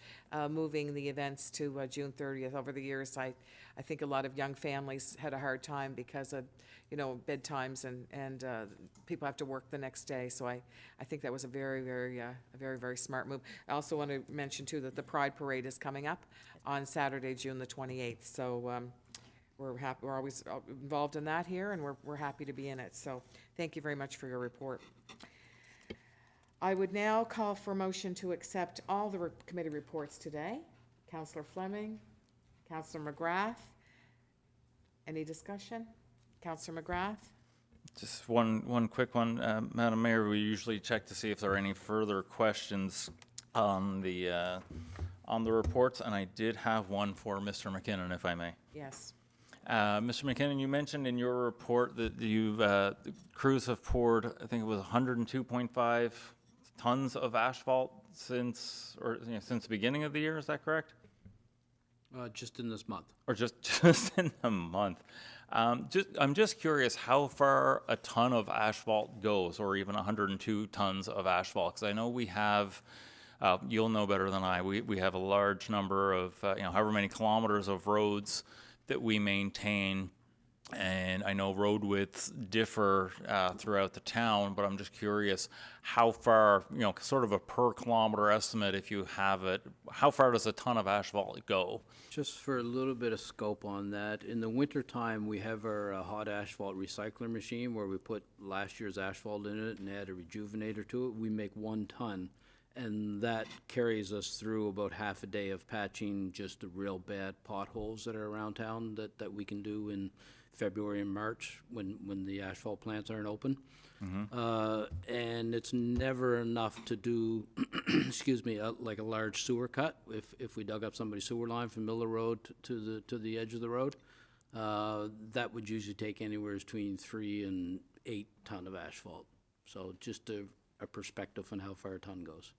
moving the events to June 30th. Over the years, I think a lot of young families had a hard time because of, bedtimes and people have to work the next day. So I think that was a very, very smart move. I also want to mention too that the Pride Parade is coming up on Saturday, June the 28th. So we're happy. We're always involved in that here, and we're happy to be in it. So thank you very much for your report. I would now call for a motion to accept all the committee reports today. Councillor Fleming, Councillor McGrath. Any discussion? Councillor McGrath? Just one quick one, Madam Mayor. We usually check to see if there are any further questions on the reports, and I did have one for Mr. McKinnon, if I may. Yes. Mr. McKinnon, you mentioned in your report that the crews have poured, I think it was 102.5 tons of asphalt since the beginning of the year. Is that correct? Just in this month. Or just in the month. I'm just curious how far a ton of asphalt goes, or even 102 tons of asphalt, because I know we have, you'll know better than I, we have a large number of, however many kilometers of roads that we maintain, and I know road widths differ throughout the town, but I'm just curious how far, sort of a per kilometer estimate, if you have it, how far does a ton of asphalt go? Just for a little bit of scope on that, in the wintertime, we have our hot asphalt recycler machine where we put last year's asphalt in it and add a rejuvenator to it. We make 1 ton, and that carries us through about half a day of patching just the real bad potholes that are around town that we can do in February and March when the asphalt plants aren't open. And it's never enough to do, excuse me, like a large sewer cut. If we dug up somebody's sewer line from the middle of the road to the edge of the road, that would usually take anywhere between 3 and 8 ton of asphalt. So just a perspective on how far a ton goes.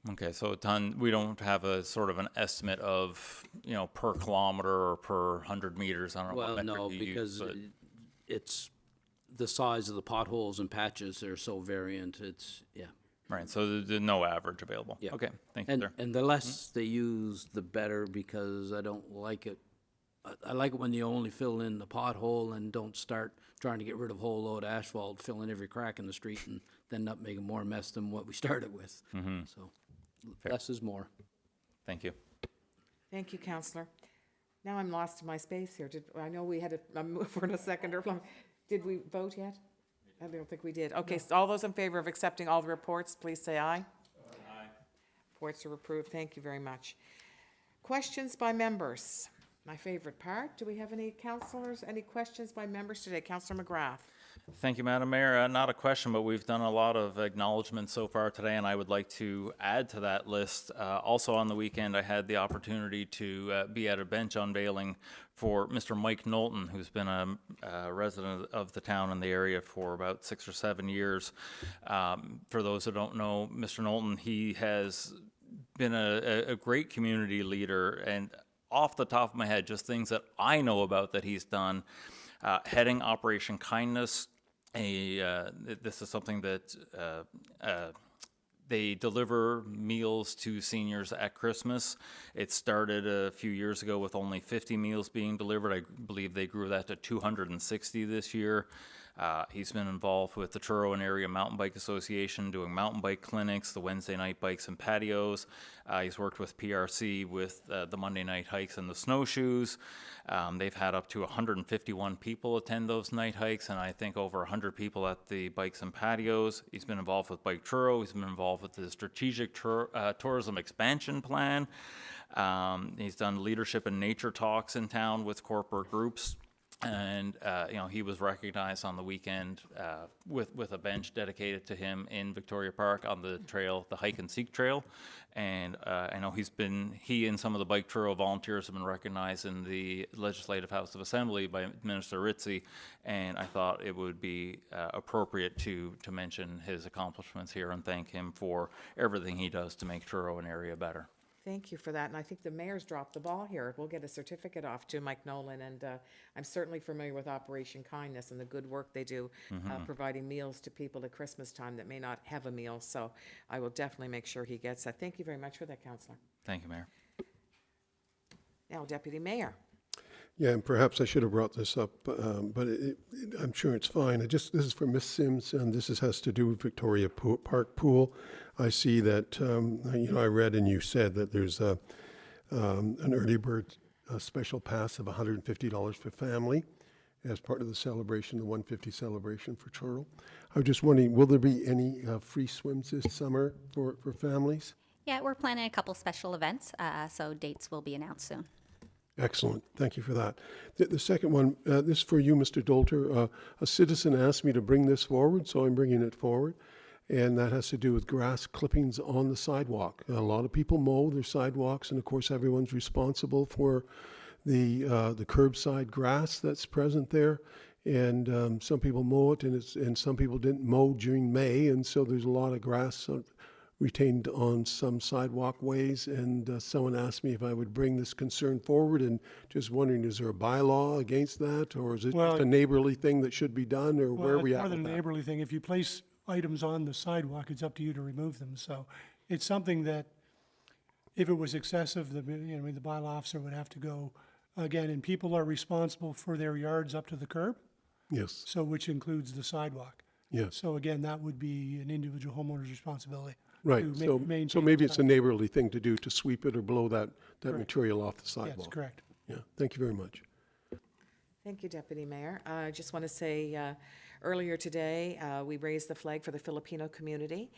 Okay, so a ton, we don't have a sort of an estimate of, per kilometer or per 100 meters. I don't know what metric no, you because use, but it's the size of the potholes and patches are so variant. right. So there's no average available. Yeah. Okay, thank you, And, sir. and the less they use, the better, because I don't like it. I like it when you only fill in the pothole and don't start trying to get rid of a whole load of asphalt, filling every crack in the street, and then not making more mess than what we started with. So less is more. Thank you. Thank you, Councillor. Now I'm lost in my space here. I know we had a move for a seconder. Did we vote yet? I don't think we did. Okay, so all those in favor of accepting all the reports, please say aye. Aye. Reports are approved. Thank you very much. Questions by members. My favorite part. Do we have any councillors, any questions by members today? Councillor McGrath. Thank you, Madam Mayor. Not a question, but we've done a lot of acknowledgements so far today, and I would like to add to that list. Also on the weekend, I had the opportunity to be at a bench unveiling for Mr. Mike Knowlton, who's been a resident of the town and the area for about 6 or 7 years. For those who don't know, Mr. Knowlton, he has been a great community leader, and off the top of my head, just things that I know about that he's done. Heading Operation Kindness, this is something that they deliver meals to seniors at Christmas. It started a few years ago with only 50 meals being delivered. I believe they grew that to 260 this year. He's been involved with the Truro and Area Mountain Bike Association doing mountain bike clinics, the Wednesday night bikes and patios. He's worked with PRC with the Monday night hikes and the snowshoes. They've had up to 151 people attend those night hikes, and I think over 100 people at the bikes and patios. He's been involved with Bike Truro. He's been involved with the strategic tourism expansion plan. He's done leadership and nature talks in town with corporate groups. And, he was recognized on the weekend with a bench dedicated to him in Victoria Park on the trail, the Hike and Seek Trail. And I know he and some of the Bike Truro volunteers have been recognized in the Legislative House of Assembly by Minister Ritzy. And I thought it would be appropriate to mention his accomplishments here and thank him for everything he does to make Truro an area better. Thank you for that, and I think the mayor's dropped the ball here. We'll get a certificate off to Mike Nolan, and I'm certainly familiar with Operation Kindness and the good work they do, providing meals to people at Christmas time that may not have a meal, so I will definitely make sure he gets that. Thank you very much for that, Councillor. Thank you, Mayor. Now, Deputy Mayor. Yeah, and perhaps I should have brought this up, but I'm sure it's fine. This is for Miss Sims, and this has to do with Victoria Park Pool. I see that, I read and you said that there's an early bird special pass of $150 for family as part of the celebration, the 150 celebration for Truro. I was just wondering, will there be any free swims this summer for families? Yeah, we're planning a couple special events, so dates will be announced soon. Excellent. Thank you for that. The second one, this is for you, Mr. Dolter. A citizen asked me to bring this forward, so I'm bringing it forward. And that has to do with grass clippings on the sidewalk. A lot of people mow their sidewalks, and of course, everyone's responsible for the curbside grass that's present there. And some people mow it, and some people didn't mow during May, and so there's a lot of grass retained on some sidewalk ways, and someone asked me if I would bring this concern forward, and just wondering, is there a bylaw against that, or is it just a neighborly thing that should be done, or where are we at More with than a that? neighborly thing, if you place items on the sidewalk, it's up to you to remove them, so it's something that, if it was excessive, the bylaw officer would have to go again, and people are responsible for their yards up to the curb, Yes, so which includes the sidewalk. yes. So again, that would be an individual homeowner's responsibility. Right, to so maintain maybe the it's a neighborly thing to do, to sweep it or blow that material off the Yes, sidewalk. correct. Yeah, thank you very much. Thank you, Deputy Mayor. I just want to say, earlier today, we raised the flag for the Filipino community,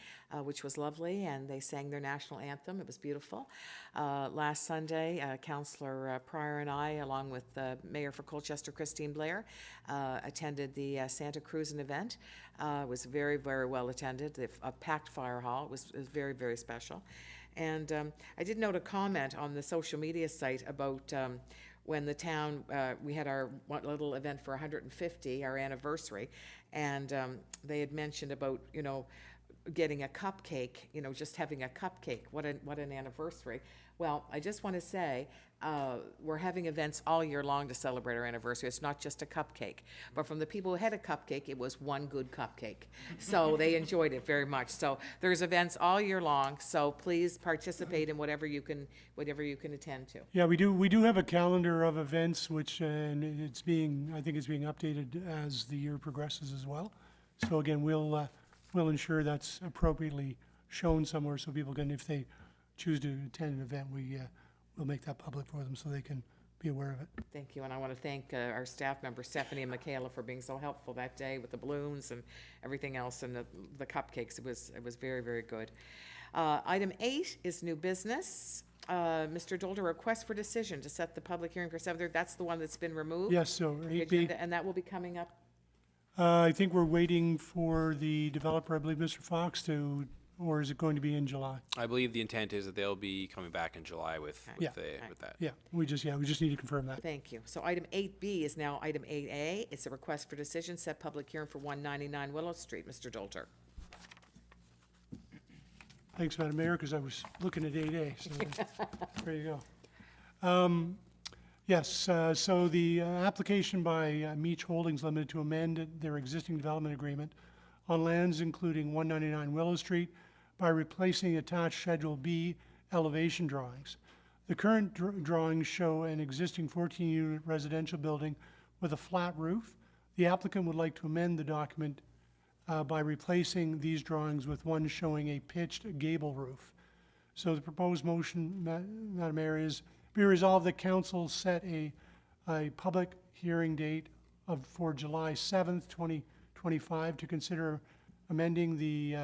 which was lovely, and they sang their national anthem. It was beautiful. Last Sunday, Councillor Pryor and I, along with the Mayor for Colchester, Christine Blair, attended the Santa Cruzan event. It was very, very well attended. A packed fire hall. It was very, very special. And I did note a comment on the social media site about when the town, we had our one little event for 150, our anniversary, and they had mentioned about, getting a cupcake, just having a cupcake. What an anniversary. Well, I just want to say, we're having events all year long to celebrate our anniversary. It's not just a cupcake. But from the people who had a cupcake, it was one good cupcake. So they enjoyed it very much. So there's events all year long, so please participate in whatever you can attend to. Yeah, we do have a calendar of events, which, and I think it's being updated as the year progresses as well. So again, we'll ensure that's appropriately shown somewhere so people can, if they choose to attend an event, we'll make that public for them so they can be aware of it. Thank you, and I want to thank our staff members, Stephanie and Michaela, for being so helpful that day with the balloons and everything else, and the cupcakes. It was very, very good. Item 8 is new business. Mr. Dolder, request for decision to set the public hearing for 7:30. That's the one that's been removed? Yes, so from the 8B. agenda, and that will be coming up? I think we're waiting for the developer, I believe, Mr. Fox, or is it going to be in July? I believe the intent is that they'll be coming back in July with that. Yeah, we just need to confirm that. Thank you. So item 8B is now item 8A. It's a request for decision, set public hearing for 199 Willow Street. Mr. Dolter. Thanks, Madam Mayor, because I was looking at 8A, so there you go. Yes, so the application by Meach Holdings Limited to amend their existing development agreement on lands including 199 Willow Street by replacing attached Schedule B elevation drawings. The current drawings show an existing 14-unit residential building with a flat roof. The applicant would like to amend the document by replacing these drawings with one showing a pitched gable roof. So the proposed motion, Madam Mayor, is be resolved that council set a public hearing date for July 7th, 2025 to consider amending the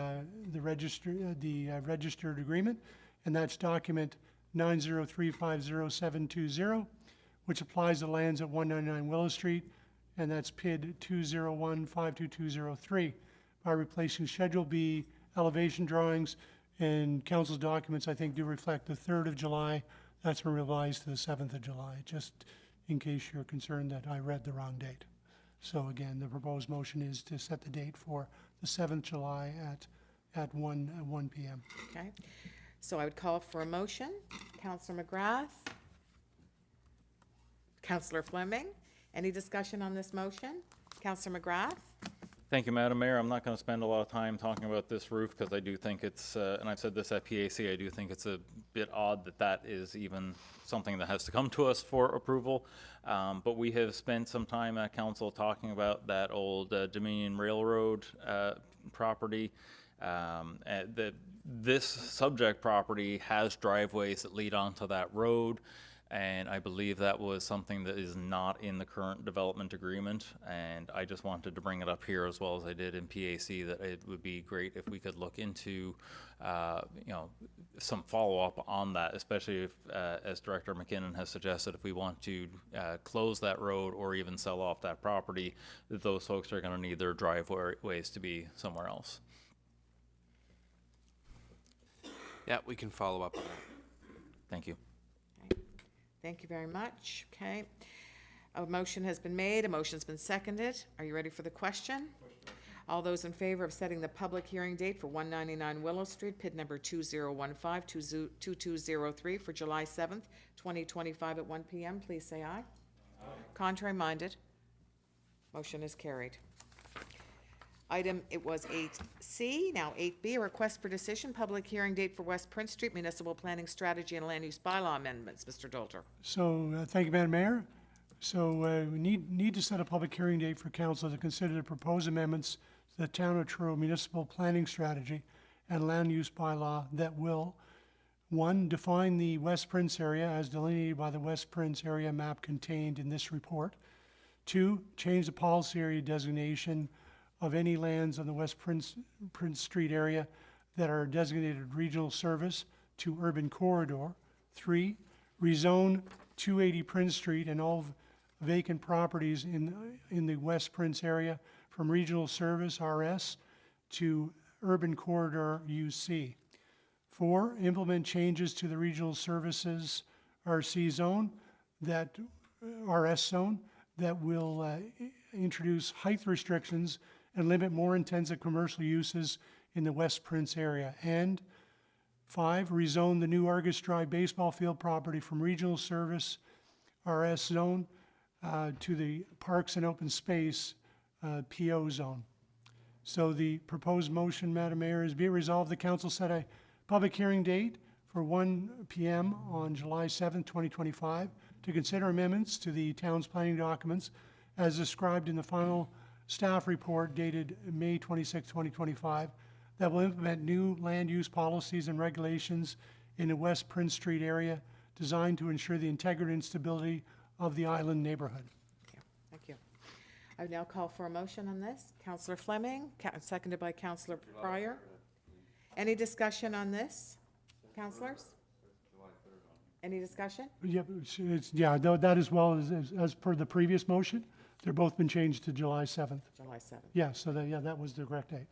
registered agreement, and that's document 903507020, which applies to lands at 199 Willow Street, and that's PID 201-52203, by replacing Schedule B elevation drawings. And council's documents, I think, do reflect the 3rd of July. That's been revised to the 7th of July, just in case you're concerned that I read the wrong date. So again, the proposed motion is to set the date for the 7th July at 1 p.m. Okay, so I would call for a motion. Councillor McGrath? Councillor Fleming? Any discussion on this motion? Councillor McGrath? Thank you, Madam Mayor. I'm not going to spend a lot of time talking about this roof because I do think it's, and I've said this at PAC, I do think it's a bit odd that that is even something that has to come to us for approval. But we have spent some time at council talking about that old Dominion Railroad property. This subject property has driveways that lead onto that road. And I believe that was something that is not in the current development agreement. And I just wanted to bring it up here as well as I did in PAC, that it would be great if we could look into, some follow-up on that, especially if, as Director McKinnon has suggested, if we want to close that road or even sell off that property, that those folks are going to need their driveways to be somewhere else. Yeah, we can follow up on that. Thank you. Thank you very much. Okay. A motion has been made, a motion's been seconded. Are you ready for the question? All those in favor of setting the public hearing date for 199 Willow Street, PID number 2015-2203 for July 7th, 2025 at 1 p.m., please say aye. Aye. Contrary minded? Motion is carried. Item, it was 8C, now 8B, a request for decision, public hearing date for West Prince Street Municipal Planning Strategy and Land Use Bylaw Amendments. Mr. Dolter. So, thank you, Madam Mayor. So, we need to set a public hearing date for council to consider the proposed amendments to the Town of Truro Municipal Planning Strategy and Land Use Bylaw that will, 1, define the West Prince area as delineated by the West Prince area map contained in this report. 2, change the policy area designation of any lands on the West Prince Street area that are designated regional service to urban corridor. 3, rezone 280 Prince Street and all vacant properties in the West Prince area from regional service RS to urban corridor UC. 4, implement changes to the regional services RC zone, that RS zone, that will introduce height restrictions and limit more intensive commercial uses in the West Prince area. And 5, rezone the new Argus Drive baseball field property from regional service RS zone to the Parks and Open Space PO zone. So the proposed motion, Madam Mayor, is be it resolved the council set a public hearing date for 1 p.m. on July 7th, 2025 to consider amendments to the town's planning documents as described in the final staff report dated May 26, 2025, that will implement new land use policies and regulations in the West Prince Street area designed to ensure the integrity and stability of the island neighborhood. Thank you. I would now call for a motion on this. Councillor Fleming, seconded by Councillor Pryor. Any discussion on this, councillors? Any discussion? Yeah, that as well as per the previous motion. They're both been changed to July 7th. July 7th. Yeah, so that was the correct date.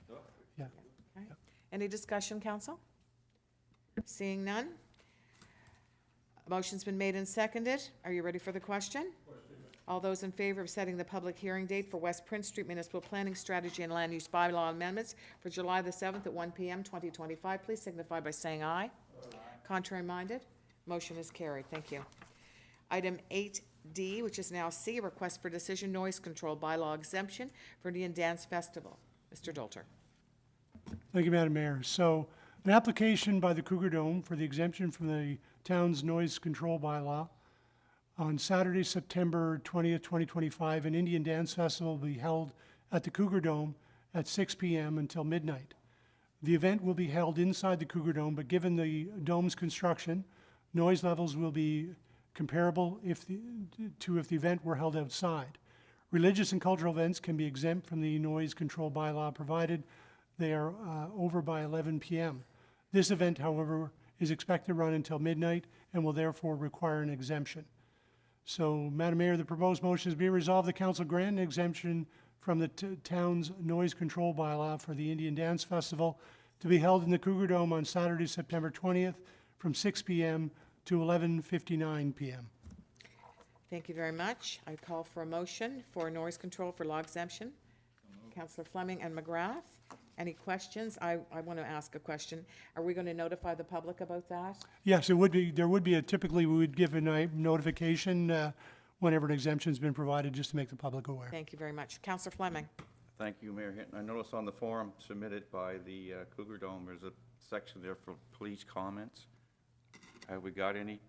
Yeah. Okay. Any discussion, council? Seeing none? A motion's been made and seconded. Are you ready for the question? All those in favor of setting the public hearing date for West Prince Street Municipal Planning Strategy and Land Use Bylaw Amendments for July the 7th at 1 p.m. 2025, please signify by saying aye. Aye. Contrary minded? Motion is carried. Thank you. Item 8 D, which is now C, request for decision noise control bylaw exemption for Indian Dance Festival. Mr. Dolter. Thank you, Madam Mayor. So, an application by the Cougar Dome for the exemption from the town's noise control bylaw. On Saturday, September 20th, 2025, an Indian Dance Festival will be held at the Cougar Dome at 6 p.m. until midnight. The event will be held inside the Cougar Dome, but given the dome's construction, noise levels will be comparable if the event were held outside. Religious and cultural events can be exempt from the noise control bylaw provided they are over by 11 p.m. This event, however, is expected to run until midnight and will therefore require an exemption. So, Madam Mayor, the proposed motion is be resolved the council grant an exemption from the town's noise control bylaw for the Indian Dance Festival to be held in the Cougar Dome on Saturday, September 20th from 6 p.m. to 11:59 p.m. Thank you very much. I call for a motion for noise control for law exemption. Councillor Fleming and McGrath. Any questions? I want to ask a question. Are we going to notify the public about that? Yes, it would be, there would be a, typically we would give a notification whenever an exemption's been provided, just to make the public aware. Thank you very much. Councillor Fleming. Thank you, Mayor Hinton. I noticed on the form submitted by the Cougar Dome, there's a section there for police comments. Have we got any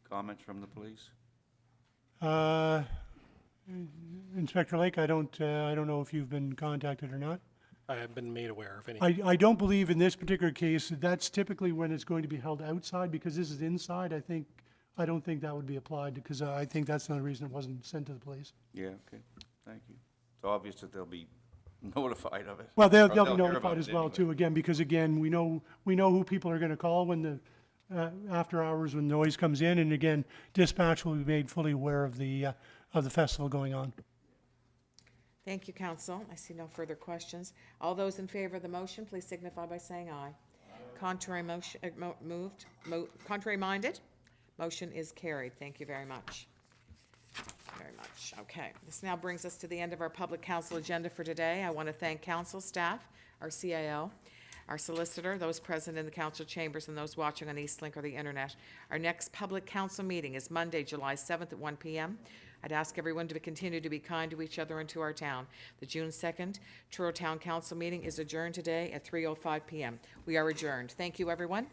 comments from the police? Inspector Lake, I don't know if you've been contacted or not. I have been made aware of any. I don't believe in this particular case, that's typically when it's going to be held outside, because this is inside. I don't think that would be applied, because I think that's the only reason it wasn't sent to the police. Yeah, okay, thank you. It's obvious that they'll be notified of it. Well, they'll Or be hear about notified it as well anyway. too, again, because again, we know who people are gonna call when the, after hours when noise comes in, and again, dispatch will be made fully aware of the festival going on. Thank you, council. I see no further questions. All those in favor of the motion, please signify by saying aye. Contrary motion, contrary minded? Motion is carried. Thank you very much. Very much. Okay, this now brings us to the end of our public council agenda for today. I want to thank council staff, our CIO, our solicitor, those present in the council chambers, and those watching on Eastlink or the internet. Our next public council meeting is Monday, July 7th at 1 p.m. I'd ask everyone to continue to be kind to each other and to our town. The June 2nd Truro Town Council meeting is adjourned today at 3:05 p.m. We are adjourned. Thank you, everyone.